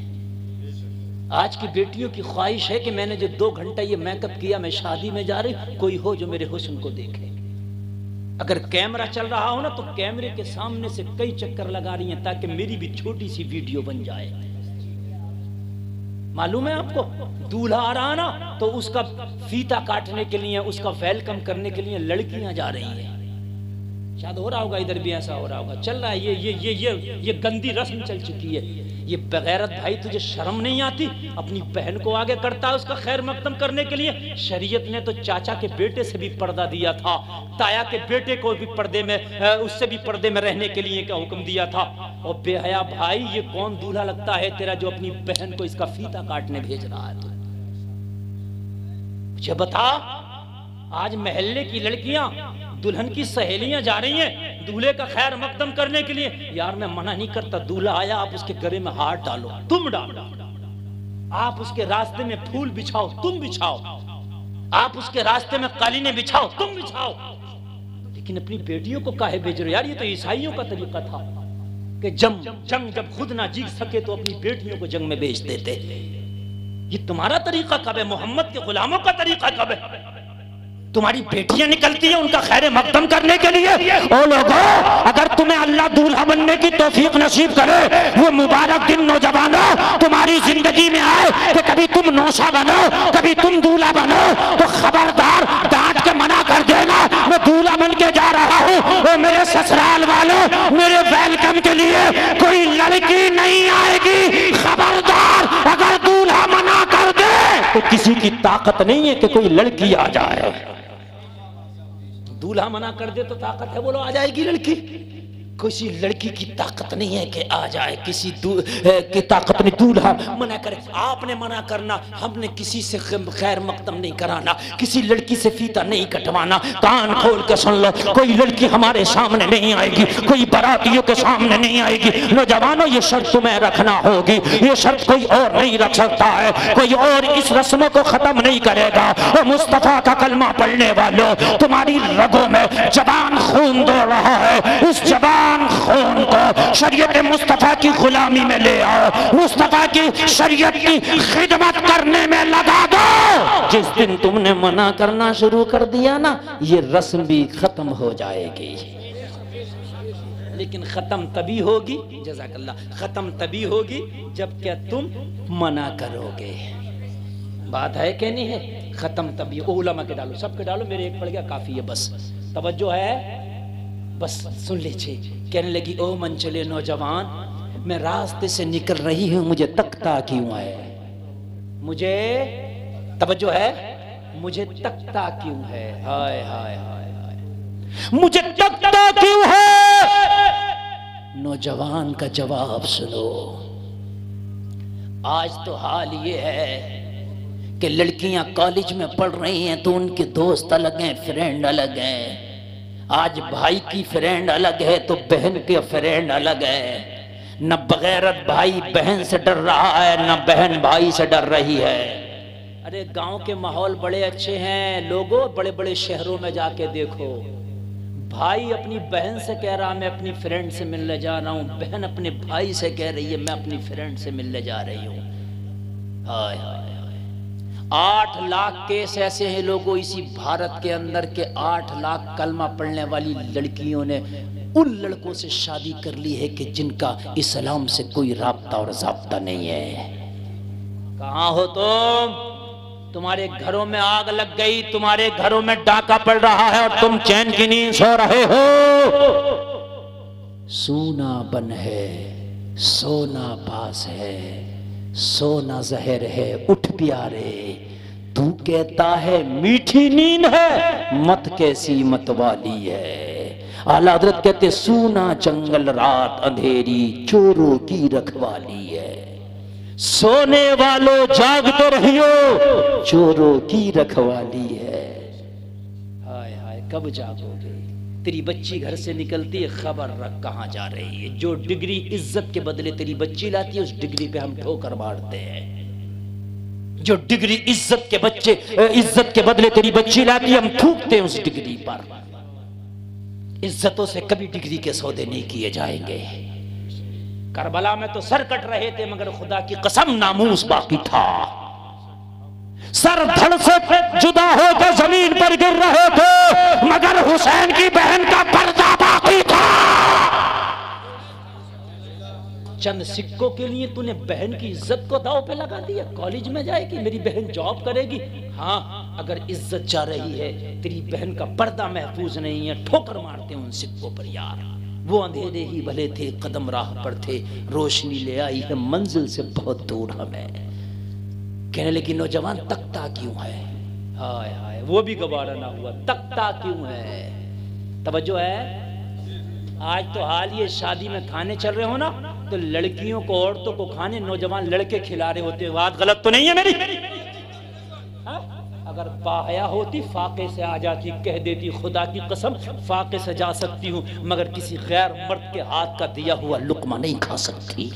आज की बेटियों की ख्वाहिश है कि मैंने जो 2 घंटा ये मेकअप किया, मैं शादी में जा रही, कोई हो जो मेरे हुस्न को देखे। अगर कैमरा चल रहा हो ना तो कैमरे के सामने से कई चक्कर लगा रही हैं ताकि मेरी भी छोटी सी वीडियो बन जाए। मालूम है आपको, दूल्हा आ रहा ना तो उसका फीता काटने के लिए, उसका वेलकम करने के लिए लड़कियां जा रही हैं। शायद हो रहा होगा, इधर भी ऐसा हो रहा होगा, चल रहा है। ये गंदी रस्म चल चुकी है। ये बगैरत भाई, तुझे शर्म नहीं आती? अपनी बहन को आगे करता है उसका खैर मकदम करने के लिए। शरीयत ने तो चाचा के बेटे से भी पर्दा दिया था, ताया के बेटे को भी पर्दे में, उससे भी पर्दे में रहने के लिए क्या हुक्म दिया था। और बेहया भाई, ये कौन दूल्हा लगता है तेरा जो अपनी बहन को इसका फीता काटने भेज रहा है? तू मुझे बता, आज महल्ले की लड़कियां, दुल्हन की सहेलियां जा रही हैं दूल्हे का खैर मकदम करने के लिए। यार मैं मना नहीं करता, दूल्हा आया आप उसके गले में हाथ डालो, तुम डालो। आप उसके रास्ते में फूल बिछाओ, तुम बिछाओ। आप उसके रास्ते में कालीने बिछाओ, तुम बिछाओ। लेकिन अपनी बेटियों को काहे भेज रहे हो? यार ये तो ईसाइयों का तरीका था कि जंग जब खुद ना जीत सके तो अपनी बेटियों को जंग में भेज देते। ये तुम्हारा तरीका कब है? मोहम्मद के गुलामों का तरीका कब है? तुम्हारी बेटियां निकलती हैं उनका खैर मकदम करने के लिए। ओ लोगों, अगर तुम्हें अल्लाह दूल्हा बनने की तौफीक नसीब करे, वो मुबारक दिन नौजवानों तुम्हारी जिंदगी में आए कि कभी तुम नौशा बनो, कभी तुम दूल्हा बनो, तो खबरदार डांट के मना कर देना, मैं दूल्हा बन के जा रहा हूँ। वो मेरे ससुराल वालों, मेरे वेलकम के लिए कोई लड़की नहीं आएगी। खबरदार, अगर दूल्हा मना कर दे तो किसी की ताकत नहीं है कि कोई लड़की आ जाए। दूल्हा मना कर दे तो ताकत है, बोलो आ जाएगी लड़की। किसी लड़की की ताकत नहीं है कि आ जाए, किसी की ताकत नहीं, दूल्हा मना करे, आपने मना करना, हमने किसी से खैर मकदम नहीं कराना, किसी लड़की से फीता नहीं कटवाना। कान खोल के सुन लो, कोई लड़की हमारे सामने नहीं आएगी, कोई बारातियों के सामने नहीं आएगी। नौजवानों ये शर्त तुम्हें रखना होगी, ये शर्त कोई और नहीं रख सकता है, कोई और इस रस्म को खत्म नहीं करेगा। वो मुस्तफा का कलमा पढ़ने वालों, तुम्हारी रगों में जबान खून दौड़ रहा है, उस जबान खून को शरीयत मुस्तफा की गुलामी में ले आओ, मुस्तफा की शरीयत की खिदमत करने में लगा दो। जिस दिन तुमने मना करना शुरू कर दिया ना, ये रस्म भी खत्म हो जाएगी। लेकिन खत्म तभी होगी, जज़ाकल्लाह, खत्म तभी होगी जब क्या तुम मना करोगे। बात है कि नहीं है? खत्म तभी। उलमा के डालो, सबके डालो, मेरे एक पड़ गया काफी है, बस तवज्जो है, बस सुन लीजिए। कहने लगी, ओ मन चले नौजवान, मैं रास्ते से निकल रही हूं, मुझे तकता क्यों है? मुझे तवज्जो है, मुझे तकता क्यों है? हाय हाय हाय हाय, मुझे तकता क्यों है? नौजवान का जवाब सुनो। आज तो हाल ये है कि लड़कियां कॉलेज में पढ़ रही हैं तो उनके दोस्त अलग हैं, फ्रेंड अलग हैं। आज भाई की फ्रेंड अलग है तो बहन के फ्रेंड अलग है। न बगैरत भाई बहन से डर रहा है, न बहन भाई से डर रही है। अरे गांव के माहौल बड़े अच्छे हैं लोगों, बड़े बड़े शहरों में जाके देखो, भाई अपनी बहन से कह रहा मैं अपनी फ्रेंड से मिलने जा रहा हूँ, बहन अपने भाई से कह रही है मैं अपनी फ्रेंड से मिलने जा रही हूँ। हाय हाय, 8 लाख केस ऐसे हैं लोगों, इसी भारत के अंदर के 8 लाख कलमा पढ़ने वाली लड़कियों ने उन लड़कों से शादी कर ली है कि जिनका इस्लाम से कोई राब्ता और ज़ाब्ता नहीं है। कहाँ हो तुम? तुम्हारे घरों में आग लग गई, तुम्हारे घरों में डाका पड़ रहा है और तुम चैन की नींद सो रहे हो। सूना बन है, सोना पास है, सोना जहर है, उठ प्यारे, तू कहता है मीठी नींद है, मत कैसी मत वाली है। आला हज़रत कहते सूना जंगल रात अंधेरी, चोरों की रखवाली है। सोने वालों जागते रहियो, चोरों की रखवाली है। हाय हाय, कब जागोगे? तेरी बच्ची घर से निकलती है, खबर रख कहाँ जा रही है। जो डिग्री इज्जत के बदले तेरी बच्ची लाती है, उस डिग्री पे हम ठोकर मारते हैं। जो डिग्री इज्जत के बदले तेरी बच्ची लाती है, हम थूकते हैं उस डिग्री पर। इज्जतों से कभी डिग्री के सौदे नहीं किए जाएंगे। करबला में तो सर कट रहे थे, मगर खुदा की कसम नामूस बाकी था। सर धड़ से जुदा होकर जमीन पर गिर रहे थे, मगर हुसैन की बहन का पर्दा बाकी था। चंद सिक्कों के लिए तूने बहन की इज्जत को दांव पे लगा दिया। कॉलेज में जाएगी, मेरी बहन जॉब करेगी। हाँ, अगर इज्जत जा रही है, तेरी बहन का पर्दा महफूज नहीं है, ठोकर मारते हैं उन सिक्कों पर यार। वो अंधेरे ही भले थे, कदम राह पर थे, रोशनी ले आई है मंजिल से बहुत दूर हमें। कहने लगी नौजवान तकता क्यों है? हाय हाय, वो भी गवारा ना हुआ, तकता क्यों है? तवज्जो है। आज तो हाल ये शादी में खाने चल रहे हो ना, तो लड़कियों को औरतों को खाने नौजवान लड़के खिला रहे होते। बात गलत तो नहीं है मेरी? हा? अगर बाहया होती फाके से आ जाती, कह देती खुदा की कसम फाके से जा सकती हूँ, मगर किसी गैर मर्द के हाथ का दिया हुआ लुकमा नहीं खा सकती।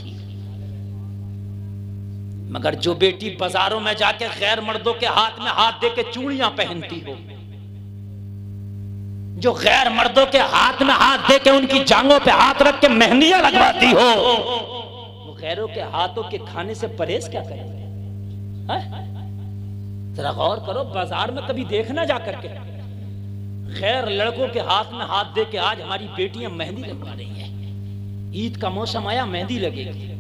मगर जो बेटी बाजारों में जाके गैर मर्दों के हाथ में हाथ दे के चूड़ियां पहनती हो, जो गैर मर्दों के हाथ में हाथ दे के उनकी जांघों पे हाथ रख के मेहंदियां लगवाती हो, वो गैरों के हाथों के खाने से परहेज क्या करेंगे? जरा गौर करो, बाजार में कभी देखना जाकर के गैर लड़कों के हाथ में हाथ दे के आज हमारी बेटियां मेहंदी लगवा रही हैं। ईद का मौसम आया, मेहंदी लगेगी।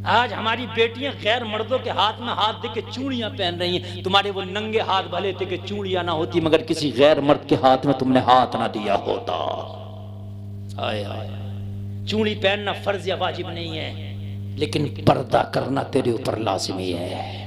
आज हमारी बेटियां गैर मर्दों के हाथ में हाथ दे के चूड़ियां पहन रही हैं। तुम्हारे वो नंगे हाथ भले थे कि चूड़ियां ना होती, मगर किसी गैर मर्द के हाथ में तुमने हाथ ना दिया होता। आए आए, चूड़ी पहनना फर्ज या वाजिब नहीं है, लेकिन पर्दा करना तेरे ऊपर लाजिमी है।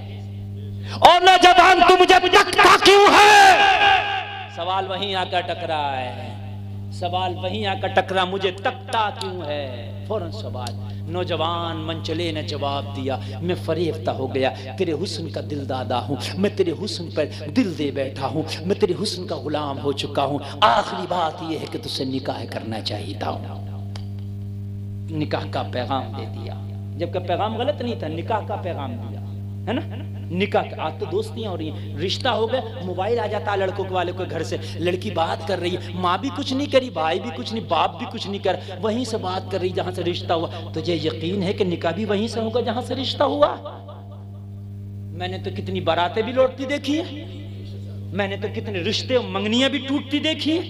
और नौजवान तू मुझे तकता क्यों है? सवाल वहीं आकर टकरा है। सवाल वहीं आकर टकरा, मुझे तकता क्यों है? फौरन सवाल, नौजवान मनचले ने जवाब दिया, मैं फरेफ्ता हो गया, तेरे हुस्न का दिल दादा हूँ, मैं तेरे हुस्न पर दिल दे बैठा हूँ, मैं तेरे हुस्न का गुलाम हो चुका हूँ। आखिरी बात यह है कि तुझसे निकाह करना चाहता हूँ। निकाह का पैगाम दे दिया, जबकि पैगाम गलत नहीं था, निकाह का पैगाम दिया, है ना? निकाह, आज तो दोस्तियां हो रही हैं, रिश्ता हो गया, मोबाइल आ जाता है लड़कों के वाले के घर से, लड़की बात कर रही है, माँ भी कुछ नहीं करी, भाई भी कुछ नहीं, बाप भी कुछ नहीं कर, वहीं से बात कर रही जहां से रिश्ता हुआ। तुझे यकीन है कि निकाह भी वहीं से होगा जहां से रिश्ता हुआ? मैंने तो कितनी बारातें भी लौटती देखी है, मैंने तो कितने रिश्ते और मंगनियां भी टूटती देखी है।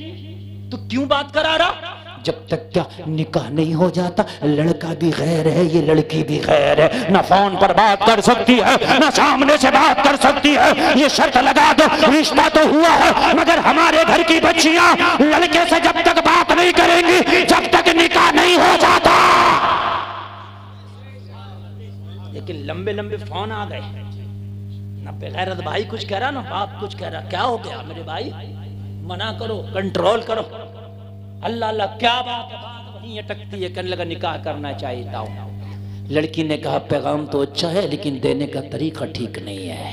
तो क्यों बात करा रहा? जब तक क्या निकाह नहीं हो जाता, लड़का भी गैर है, ये लड़की भी गैर है, ना फोन पर बात कर सकती है, ना सामने से बात कर सकती है। ये शर्त लगा दो, रिश्ता तो हुआ है, मगर हमारे घर की बच्चियां लड़के से जब तक बात नहीं करेंगी, जब तक निकाह नहीं हो जाता। लेकिन लंबे लंबे फोन आ गए, ना बेगैरत भाई कुछ कह रहा, ना बाप कुछ कह रहा। क्या हो गया मेरे भाई? मना करो, कंट्रोल करो। अल्लाह अल्लाह, क्या बात है? बात वहीं अटकती है। कहने लगा निकाह करना चाहता हूँ। लड़की ने कहा पैगाम तो अच्छा है, लेकिन देने का तरीका ठीक नहीं है।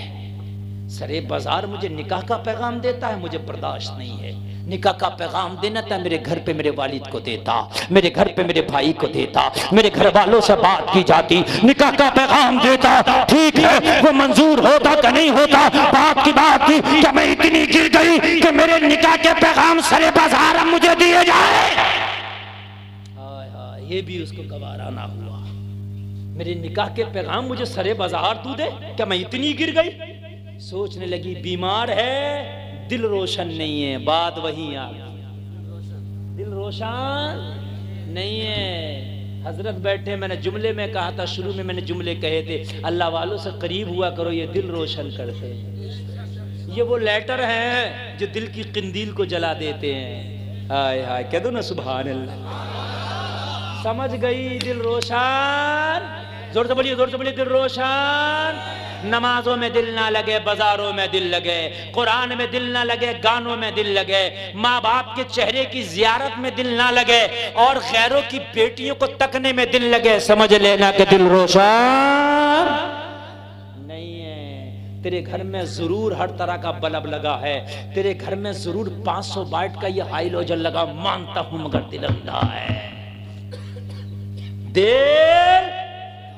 सरे बाजार मुझे निकाह का पैगाम देता है, मुझे बर्दाश्त नहीं है। निकाह का पैगाम देना था, मेरे घर पे मेरे वालिद को देता, मेरे घर पे मेरे भाई को देता, मेरे घर वालों से बात की जाती, निकाह का पैगाम देता। ठीक है, वो मंजूर होता कि नहीं होता, बात की बात थी कि मैं इतनी गिर गई कि मेरे निकाह के पैगाम सरे बाजार मुझे दिए जाए। ये भी उसको गवारा ना हुआ, मेरे निकाह के पैगाम मुझे सरे बाजार तू दे, क्या मैं इतनी गिर गई? सोचने लगी बीमार है, दिल रोशन नहीं है। बात वही आ, दिल रोशन नहीं है। हजरत बैठे, मैंने जुमले में कहा था, शुरू में मैंने जुमले कहे थे, अल्लाह वालों से करीब हुआ करो, ये दिल रोशन करते हैं। ये वो लेटर हैं जो दिल की किंदील को जला देते हैं। हाय हाय, कह दो ना सुभान अल्लाह। समझ गई? दिल रोशन, जोर से बोलिए, जोर से बोलिए, दिल रोशन। नमाजों में दिल ना लगे, बाजारों में दिल लगे, कुरान में दिल ना लगे, गानों में दिल लगे, माँ बाप के चेहरे की जियारत में दिल ना लगे, और गैरों की बेटियों को तकने में दिल लगे, समझ लेना कि दिल रोशन नहीं है। तेरे घर में जरूर हर तरह का बल्ब लगा है, तेरे घर में जरूर 500 वाट का ये हाइलोजन लगा, मानता हूं, मगर दिल अंधा है, दिल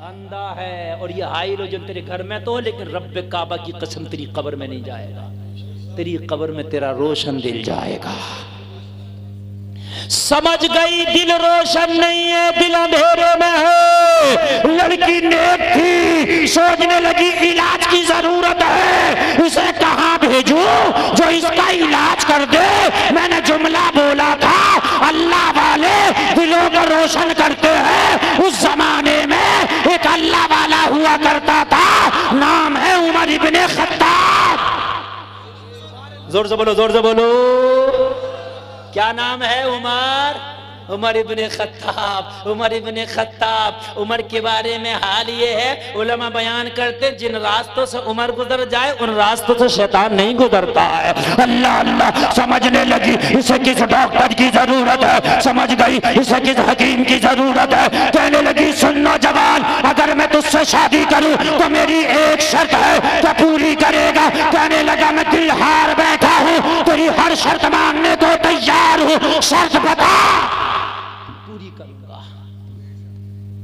अंधा है। और ये हाइलोजन तेरे घर में तो, लेकिन रब्बे काबा की कसम तेरी कब्र में नहीं जाएगा, तेरी कब्र में तेरा रोशन दिल जाएगा। समझ गई? दिल रोशन नहीं है, दिल अंधेरे में है। लड़की नेक थी, सोचने लगी इलाज की जरूरत है, इसे कहां भेजूं जो इसका इलाज कर दे। मैंने जुमला बोला था, अल्लाह वाले दिलों को रोशन करते हैं। उस जमाने में एक अल्लाह वाला हुआ करता था, नाम है उमर इब्ने खत्ताब। जोर से बोलो, जोर से बोलो, क्या नाम है? उमर, उमर इब्ने खत्ताब, उमर इब्ने खत्ताब। उमर के बारे में हाल ये है, उलमा बयान करते, जिन रास्तों से उमर गुजर जाए उन रास्तों से शैतान नहीं गुजरता है। अल्लाह अल्लाह, समझने लगी इसे किस डॉक्टर की जरूरत है, समझ गई इसे किस हकीम की जरूरत है। कहने लगी सुनो जवान, अगर मैं तुझसे शादी करूं तो मेरी एक शर्त है, क्या पूरी करेगा? कहने लगा मैं दिल हार बैठा हूं, तेरी हर शर्त मानने को तैयार हूं, शर्त बता।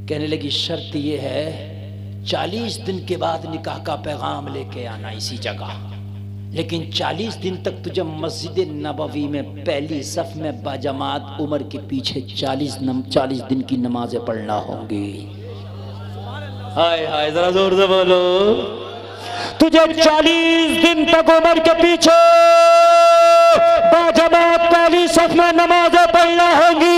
कहने लगी शर्त यह है, 40 दिन के बाद निकाह का पैगाम लेके आना इसी जगह, लेकिन 40 दिन तक तुझे मस्जिद नबवी में पहली सफ में बाजमात उमर के पीछे 40 दिन की नमाजें पढ़ना होंगी। हाय हाय, जरा जोर से बोलो। तुझे 40 दिन तक उमर के पीछे बाजमात पहली सफ में नमाजें पढ़ना होंगी।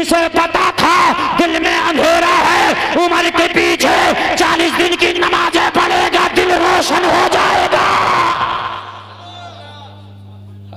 इसे पता था दिल में अंधेरा है, उमर के पीछे 40 दिन की नमाजें पढ़ेगा, दिल रोशन हो जाएगा।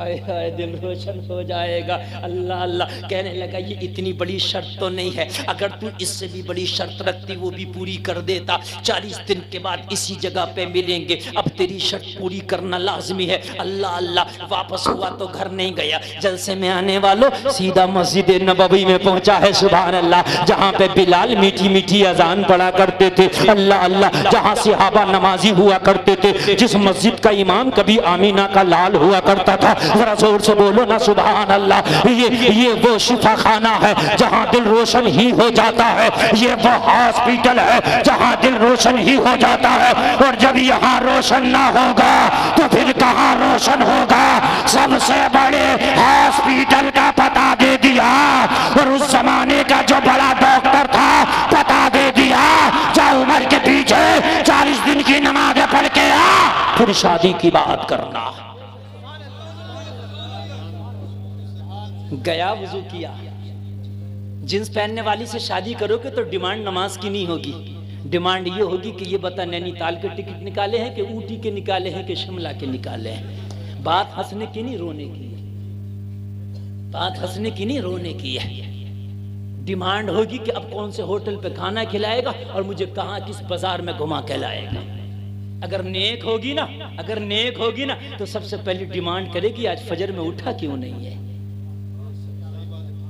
हाय हाय दिल रोशन हो जाएगा। अल्लाह अल्लाह। कहने लगा ये इतनी बड़ी शर्त तो नहीं है, अगर तू इससे भी बड़ी शर्त रखती वो भी पूरी कर देता। 40 दिन के बाद इसी जगह पे मिलेंगे, अब तेरी शर्त पूरी करना लाजमी है। अल्लाह अल्लाह। वापस हुआ तो घर नहीं गया, जलसे में आने वालों सीधा मस्जिद नबवी में पहुंचा है। सुभान अल्लाह। जहाँ पे बिलाल मीठी मीठी अजान पढ़ा करते थे। अल्लाह अल्लाह। जहाँ सहाबा नमाजी हुआ करते थे, जिस मस्जिद का इमाम कभी आमीना का लाल हुआ करता था, जरा जोर से बोलो ना सुभान अल्लाह। ये वो शिफा खाना है जहाँ दिल रोशन ही हो जाता है। ये वो हॉस्पिटल है जहाँ दिल रोशन ही हो जाता है। और जब यहाँ रोशन ना होगा तो फिर कहाँ रोशन होगा। सबसे बड़े हॉस्पिटल का पता दे दिया, और उस जमाने का जो बड़ा डॉक्टर था पता दे दिया। जा उमर के पीछे 40 दिन की नमाज पढ़ के आ, फिर शादी की बात करना। गया, वुजू किया। जींस पहनने वाली से शादी करोगे तो डिमांड नमाज की नहीं होगी, डिमांड ये होगी कि ये बता नैनीताल के टिकट निकाले हैं कि ऊटी के निकाले हैं कि शिमला के निकाले हैं। बात हंसने की नहीं रोने की है, बात हंसने की नहीं रोने की है। डिमांड होगी कि अब कौन से होटल पे खाना खिलाएगा और मुझे कहाँ किस बाजार में घुमा के लाएगा। अगर नेक होगी ना, अगर नेक होगी ना तो सबसे पहले डिमांड करेगी आज फजर में उठा क्यों नहीं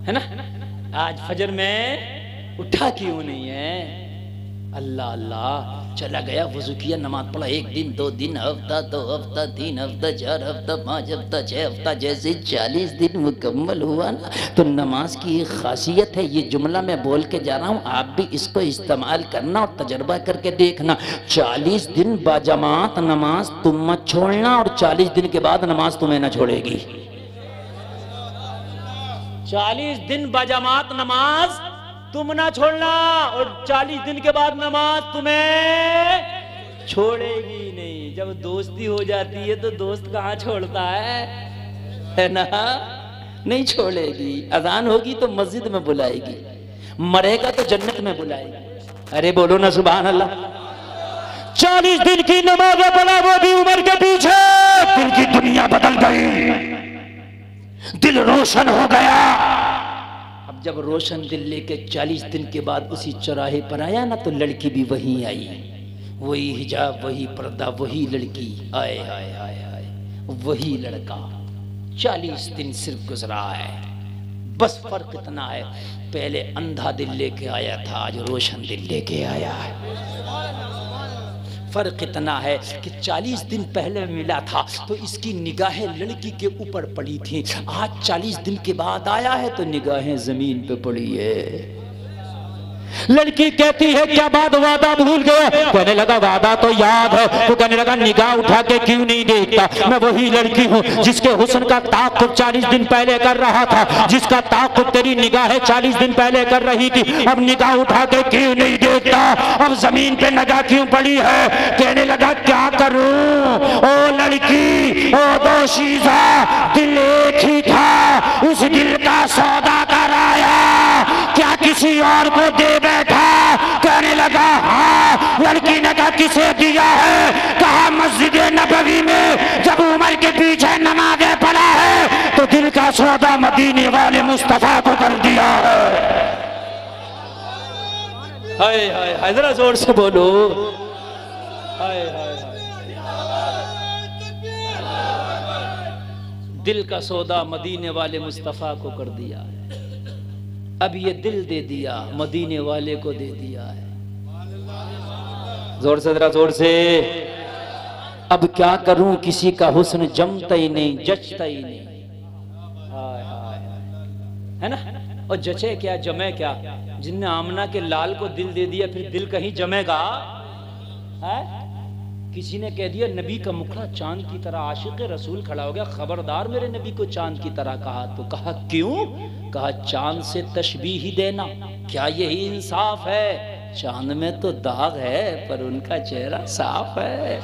है ना, आज फजर में उठा क्यों नहीं है। अल्लाह अल्लाह। चला गया, वजू किया, नमाज पढ़ा। 1 दिन 2 दिन, हफ्ता 2 हफ्ता 3 हफ्ता 4 हफ्ता 5 हफ्ता 6 हफ्ता, जैसे 40 दिन मुकम्मल हुआ ना तो नमाज की एक खासियत है। ये जुमला मैं बोल के जा रहा हूँ, आप भी इसको इस्तेमाल करना और तजर्बा करके देखना। 40 दिन बाजमात नमाज तुम मत छोड़ना, और 40 दिन के बाद नमाज तुम्हें ना छोड़ेगी। 40 दिन बाजमात नमाज तुम ना छोड़ना, और 40 दिन के बाद नमाज तुम्हें छोड़ेगी नहीं। जब दोस्ती हो जाती है तो दोस्त कहाँ छोड़ता है ना, नहीं छोड़ेगी। अजान होगी तो मस्जिद में बुलाएगी, मरेगा तो जन्नत में बुलाएगी। अरे बोलो ना सुभान अल्लाह। 40 दिन की नमाज पढ़ा वो भी उम्र के पीछे, दिल की दुनिया बदल गई, दिल रोशन हो गया। अब जब रोशन दिल लेके 40 दिन के बाद उसी चौराहे पर आया ना तो लड़की भी वहीं आई, वही हिजाब, वही पर्दा, वही लड़की। आए हाय हाय हाय, वही लड़का। 40 दिन सिर्फ गुजरा है, बस फर्क इतना है, पहले अंधा दिल लेके आया था, आज रोशन दिल लेके आया है। फर्क इतना है कि 40 दिन पहले मिला था तो इसकी निगाहें लड़की के ऊपर पड़ी थी, आज 40 दिन के बाद आया है तो निगाहें जमीन पे पड़ी है। लड़की कहती है क्या बात, वादा भूल गया? कहने लगा वादा तो याद है। तो कहने लगा निगाह उठा के क्यों नहीं देखता? मैं वही लड़की हूँ जिसके हुस्न का ताक़ुब 40 दिन पहले कर रहा था, जिसका ताक़ुब तेरी निगाहें 40 दिन पहले कर रही थी। अब निगाह उठा के क्यों नहीं देखता? अब जमीन पे निगाह क्यों पड़ी है? कहने लगा क्या करूं ओ लड़की, ओ दोशीज़ा, दिल एक ही था, उस दिल का सौदा कराया, क्या किसी और को दे बैठा? कहने लगा हाँ। लड़की ने कहा किसे दिया है? कहा मस्जिद नबवी में जब उमर के पीछे नमाज़ें पढ़ा है तो दिल का सौदा मदीने वाले मुस्तफा को कर दिया है। हाय हाय हाय, जरा जोर से बोलो हाय हाय हाय। दिल का सौदा मदीने वाले मुस्तफा को कर दिया है। अब ये दिल दे दिया, मदीने वाले को दे दिया है। जोर से, जरा जोर से। अब क्या करूं, किसी का हुस्न जमता ही नहीं, जचता ही नहीं। हाय हाय है ना। और जचे क्या जमे क्या? जिनने आमना के लाल को दिल दे दिया फिर दिल कहीं जमेगा है? किसी ने कह दिया नबी का मुखड़ा चांद की तरह, आशिक रसूल खड़ा हो गया, खबरदार मेरे नबी को चांद की तरह कहा। तो कहा क्यों? कहा चांद से तशबीह ही देना, क्या यही इंसाफ है? चांद में तो दाग है पर उनका चेहरा साफ है।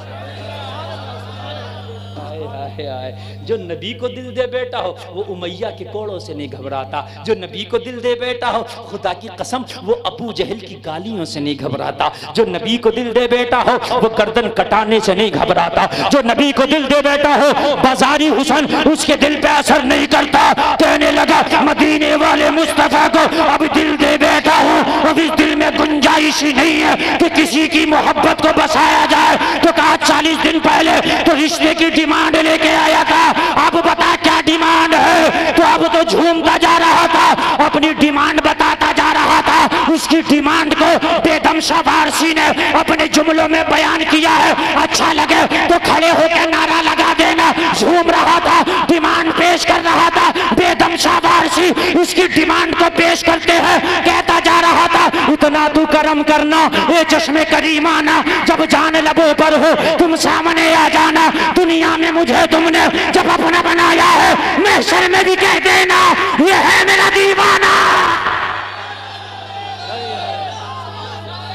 हाय हाय हाय हाय। जो नबी को दिल दे बेटा हो वो उमैया के कोड़ों से नहीं घबराता, जो नबी को दिल दे बेटा हो खुदा की कसम वो अबू जहल की गालियों से नहीं घबराता, जो नबी को दिल दे बेटा हो वो गर्दन कटाने से नहीं घबराता, जो नबी को दिल दे बेटा हो बाजारी हुसन उसके दिल पे असर नहीं करता। कहने लगा मदीने वाले मुस्तफा को अब दिल दे बैठा हूँ, अब इस दिल में गुंजाइश ही नहीं है कि किसी की मोहब्बत को बसाया जाए। तो कहा 40 दिन पहले तो रिश्ते की डिमांड लेके आया था, अब बता क्या डिमांड है। तो अब तो झूमता जा रहा था, अपनी डिमांड बताता जा रहा था। उसकी डिमांड को बेदम शाह वारसी ने अपने जुमलों में बयान किया है। अच्छा लगे तो खड़े होकर नारा लगा देना। झूम रहा था, डिमांड पेश कर रहा था, बेदम शाह वारसी इसकी डिमांड को पेश करते हैं। कहता जा रहा था इतना तू करम करना ये चश्मे करीमाना, जब जान लबों पर हो तुम सामने आ जाना। दुनिया में मुझे तुमने जब अपना बनाया है, महशर में भी कह देना ये है मेरा दीवाना।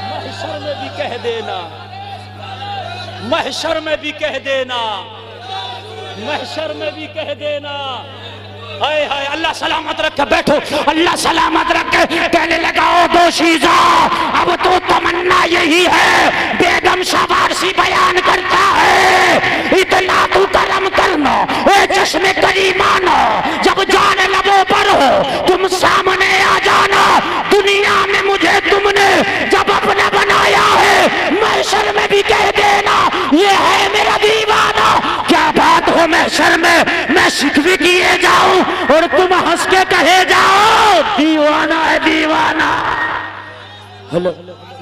महशर में भी कह देना, महशर में भी कह देना, महशर में भी कह देना। हाय हाय अल्लाह सलामत रखे। बैठो, अल्लाह सलामत रखे। कहने लगा ओ दोशीज़ा अब तो तमन्ना यही है, बेगम शाह वारसी बयान करता है इतना तू करम करना ए चश्मे करीमाना, जब जान लबों पर हो तुम सामने आ जाना। दुनिया में मुझे तुमने जब अपना बनाया है, महशर में भी कह देना ये है मेरा दीवाना। क्या बात हो महशर में मैं शिकवे किए जाऊं और तुम हंस के कहे जाओ दीवाना है दीवाना। हेलो,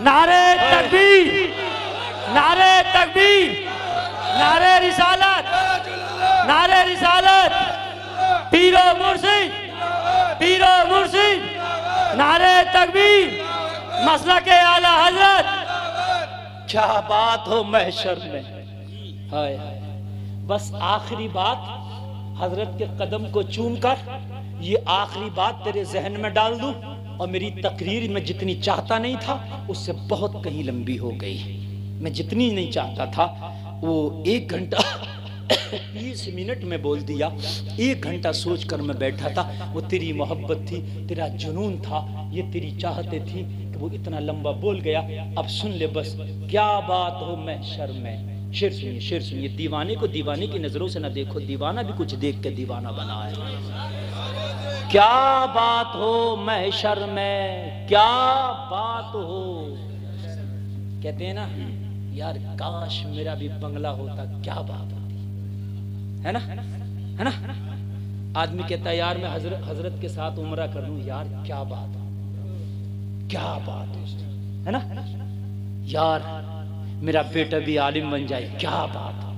नारे तकबीर, नारे तकबीर, नारे रिसालत, नारे रिसालत, पीरो मुर्शिद, पीरो मुर्शिद, नारे तकबीर, मसला के आला हजरत। क्या बात हो महशर में। हाय हाय, बस आखिरी बात हजरत के कदम को चूमकर ये आखिरी बात तेरे जहन में डाल दूं, और मेरी तकरीर में जितनी चाहता नहीं था उससे बहुत कहीं लंबी हो गई। मैं जितनी नहीं चाहता था वो 1 घंटा 20 मिनट में बोल दिया। 1 घंटा सोचकर मैं बैठा था। वो तेरी मोहब्बत थी, तेरा जुनून था, ये तेरी चाहते थी कि वो इतना लंबा बोल गया। अब सुन ले बस, क्या बात हो महशर में। शेर सुनिए, शेर सुनिए। दीवाने को दीवाने की नजरों से ना देखो, दीवाना भी कुछ देख के दीवाना बना है। क्या बात हो महशर में, क्या बात हो। कहते हैं ना यार काश मेरा भी बंगला होता, क्या बात होती है ना, है ना। आदमी कहता है यार मैं हजरत के साथ उम्रा कर लूं, यार क्या बात हो, क्या बात है ना। यार मेरा बेटा भी आलिम बन जाए, क्या बात हो,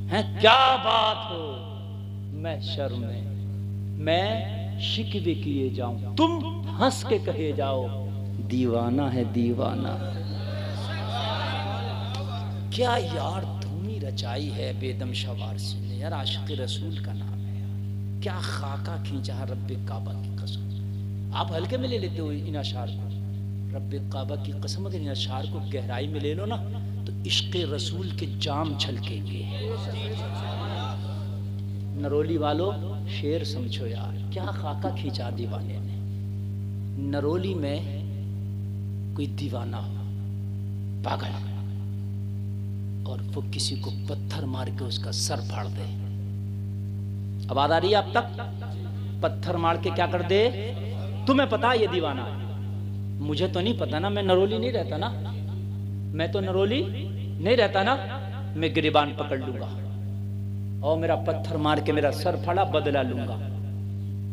है क्या बात हो। महशर में मैं शिकवे किए जाऊं, तुम हंस के कहे जाओ दीवाना है दीवाना। क्या यार धूमी रचाई है बेदम शाह वारसी ने यार। आशिक रसूल का नाम है यार। क्या खाका खींचा है रब्बे काबा की कसम। आप हल्के में ले लेते हो इन अशार को, रब्बे काबा की कसम। अगर इन अशार को गहराई में ले लो ना तो इश्क़ रसूल के जाम छलकेंगे। नरोली वालों शेर समझो यार, क्या खाका खींचा दीवाने ने। नरोली में कोई दीवाना हो, पागल, और वो किसी को पत्थर मार के उसका सर फाड़ दे। अब आ रही है आप तक। पत्थर मार के क्या कर दे, तुम्हें पता है ये दीवाना है। मुझे तो नहीं पता ना, मैं नरोली नहीं रहता ना, मैं तो नरोली नहीं रहता ना। मैं गिरिबान पकड़ लूंगा और मेरा पत्थर मार के मेरा सर फाड़ा, बदला लूंगा।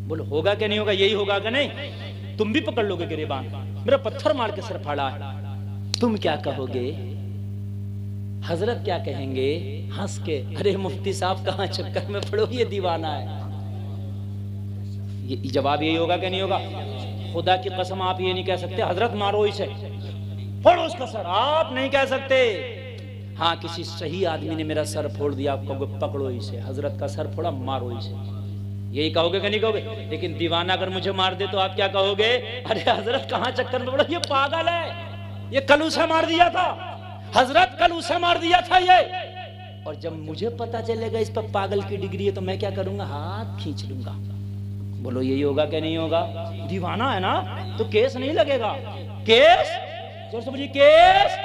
बोलो होगा कि नहीं होगा, यही होगा कि नहीं। तुम भी पकड़ लोगे गिरिबान, मेरा पत्थर मार के सर फाड़ा है। तुम क्या कहोगे, हजरत क्या कहेंगे हंस के, अरे मुफ्ती साहब कहां चक्कर में पड़ो, ये दीवाना है। ये जवाब यही होगा कि नहीं होगा। खुदा की कसम आप ये नहीं कह सकते हजरत मारो इसे, फोड़ो उसका सर, आप नहीं कह सकते। हाँ किसी सही आदमी ने मेरा सर फोड़ दिया, आप कहोगे पकड़ो इसे, हजरत का सर फोड़ा मारो इसे, यही कहोगे कि नहीं कहोगे। लेकिन दीवाना अगर मुझे मार दे तो आप क्या कहोगे, अरे हजरत कहां चक्कर में पड़ा, ये पागल है, ये कल उसे मार दिया था, हजरत कल उसे मार दिया था, ये और जब मुझे पता चलेगा इस पर पागल की डिग्री है तो मैं क्या करूंगा, हाथ खींच लूंगा। बोलो यही होगा क्या नहीं होगा? दीवाना है ना तो केस नहीं लगेगा, केस जोर से बोलिए, केस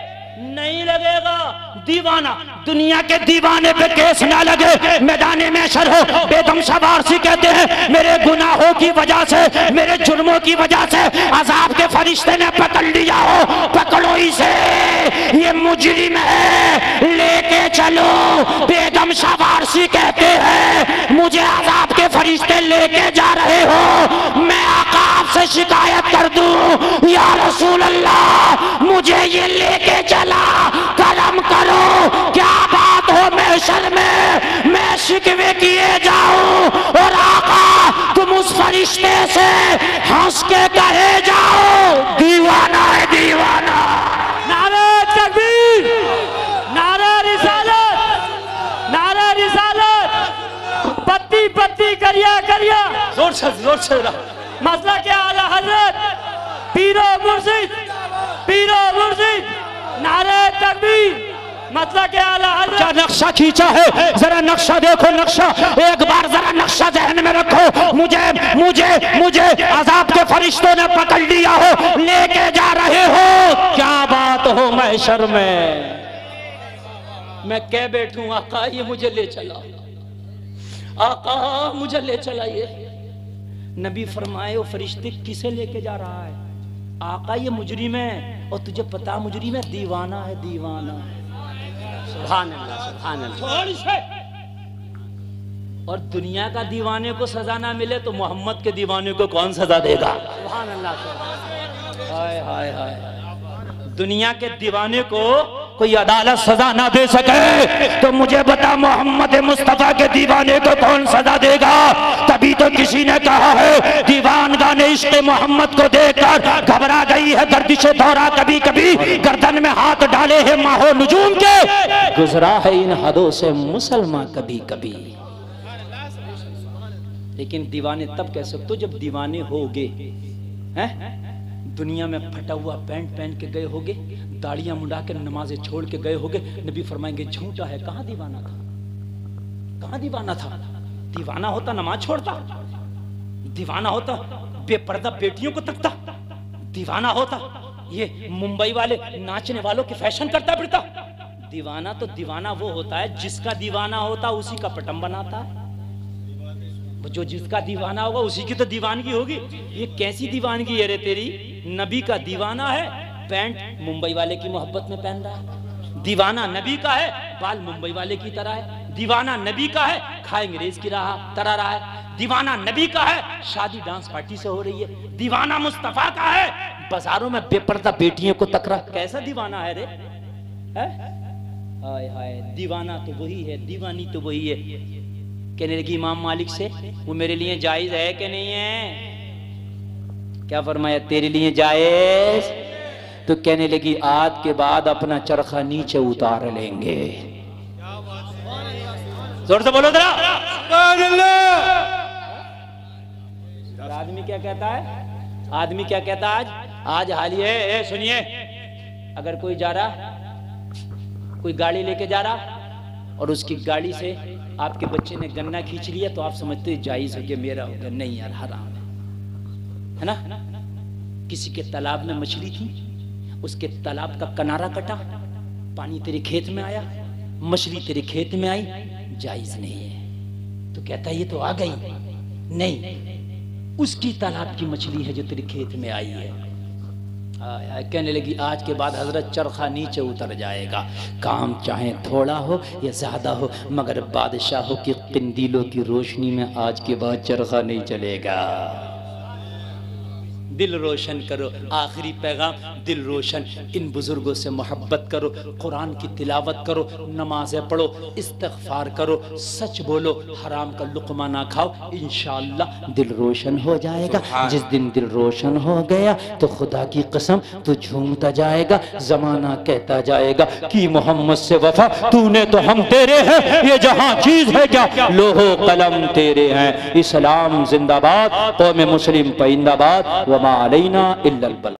नहीं लगेगा। दीवाना, दुनिया के दीवाने पे केस ना लगे, मैदाने में शर हो। बेदम शवारसी कहते हैं मेरे गुनाहों की वजह से, मेरे जुर्मों की वजह से अजाब के फरिश्ते ने पकड़ लिया हो, पकड़ो इसे, ये मुजरिम है, लेके चलो। बेदम शवारसी कहते हैं मुझे अजाब के फरिश्ते लेके जा रहे हो, मैं आका आपसे शिकायत कर दूं, या रसूल अल्लाह मुझे ये लेके चला, करम करो। क्या बात हो महशर में मैं शिकवे किए जाऊं और आका तुम उस फरिश्ते से हंस के कहे जाओ दीवाना है दीवाना। नारे तकबीर, नारे रिसालत, नारे रिसालत, पत्ती पत्ती करिया करिया, जोर से मसला क्या आला हजरत पीरो मुर्शिद, पीरो मुर्शिद, नारे तकबीर, मतलब क्या आला हजरत। क्या नक्शा खींचा है, जरा नक्शा देखो, नक्शा एक बार जरा नक्शा जहन में रखो। मुझे मुझे मुझे अजाब के फरिश्तों ने पकड़ लिया हो, लेके जा रहे हो, क्या बात हो महशर में। मैं कह बैठूं आका ये मुझे ले चला, आका मुझे ले चला। ये नबी फरमाए वो फरिश्ते किसे लेके जा रहा है? आका ये मुजरिम है, और तुझे पता मुजरिम है, दीवाना है, दीवाना है। सुभान अल्लाह, सुभान अल्लाह। और दुनिया का दीवाने को सजा ना मिले तो मोहम्मद के दीवाने को कौन सजा देगा? सुभान अल्लाह। हाय हाय हाय, दुनिया के दीवाने को कोई अदालत सजा ना दे सके तो मुझे बता मोहम्मद मुस्तफा के दीवाने को कौन सजा देगा? तभी तो किसी ने कहा है दीवानगाने इश्क मोहम्मद को देखकर घबरा गई है गर्दिशे दौरा, कभी कभी गर्दन में हाथ डाले हैं माहो नजूम के, गुजरा है इन हदों से मुसलमान कभी कभी। लेकिन दीवाने तब कह सकते हो जब दीवाने होगे हैं, दुनिया में फटा हुआ पैंट पहन के गए होगे, दाढ़ियां मुंडा के नमाजें छोड़ के गए होगे, नबी फरमाएंगे झूठा है। कहां दीवाना था, कहां दीवाना था? दीवाना होता नमाज छोड़ता, दीवाना होता बेपर्दा बेटियों को तकता, दीवाना होता ये मुंबई वाले नाचने वालों के फैशन करता फिरता। दीवाना तो दीवाना वो होता है जिसका दीवाना होता उसी का पटम बनाता है। जो जिसका दीवाना होगा उसी की तो दीवानगी होगी। ये कैसी दीवानगी है रे तेरी? नबी का दीवाना है, पैंट मुंबई वाले की मोहब्बत में पहन रहा है। दीवाना नबी का है, बाल मुंबई वाले की तरह है। दीवाना नबी का है, खाए अंग्रेज की तरह रहा है। दीवाना नबी का है, शादी डांस पार्टी से हो रही है। दीवाना मुस्तफा का है, बाजारों में बेपर्दा बेटियों को तक रहा। कैसा दीवाना है रे? हाय हाय, दीवाना तो वही है, दीवानी तो वही है। कहने लगी इमाम मालिक से वो मेरे लिए जायज है कि नहीं है? क्या फरमाया? तेरे लिए जायज। तो कहने लगी आज के बाद अपना चरखा नीचे उतार लेंगे। जोर से बोलो जरा। आदमी क्या कहता है? आदमी क्या कहता है? आज हाल ये सुनिए, अगर कोई जा रहा, कोई गाड़ी लेके जा रहा और उसकी गाड़ी से आपके बच्चे ने गन्ना खींच लिया तो आप समझते हैं जायज हो गया, मेरा हो गया। नहीं यार, हराम है ना? किसी के तालाब में मछली थी, उसके तालाब का किनारा कटा, पानी तेरे खेत में आया, मछली तेरे खेत में आई, जायज नहीं है। तो कहता है ये तो आ गई। नहीं, उसकी तालाब की मछली है जो तेरे खेत में आई है। कहने लगी आज के बाद हजरत चरखा नीचे उतर जाएगा, काम चाहे थोड़ा हो या ज्यादा हो, मगर बादशाहों की किंदीलों की रोशनी में आज के बाद चरखा नहीं चलेगा। दिल रोशन करो, आखिरी पैगाम दिल रोशन। इन बुजुर्गों से मोहब्बत करो, कुरान की तिलावत करो, नमाजें पढ़ो, इस्तिग़फ़ार करो, सच बोलो, हराम का लुक़मा ना खाओ, इंशाअल्लाह दिल रोशन हो जाएगा। जिस दिन दिल रोशन हो गया तो खुदा की कसम तू झूमता जाएगा, जमाना कहता जाएगा कि मोहम्मद से वफा तूने तो हम तेरे हैं, ये जहां चीज है क्या लोहो कलम तेरे हैं। इस्लाम जिंदाबाद, कौम मुस्लिम पाइंदाबाद, वमा अलैना इल्लल बलाग।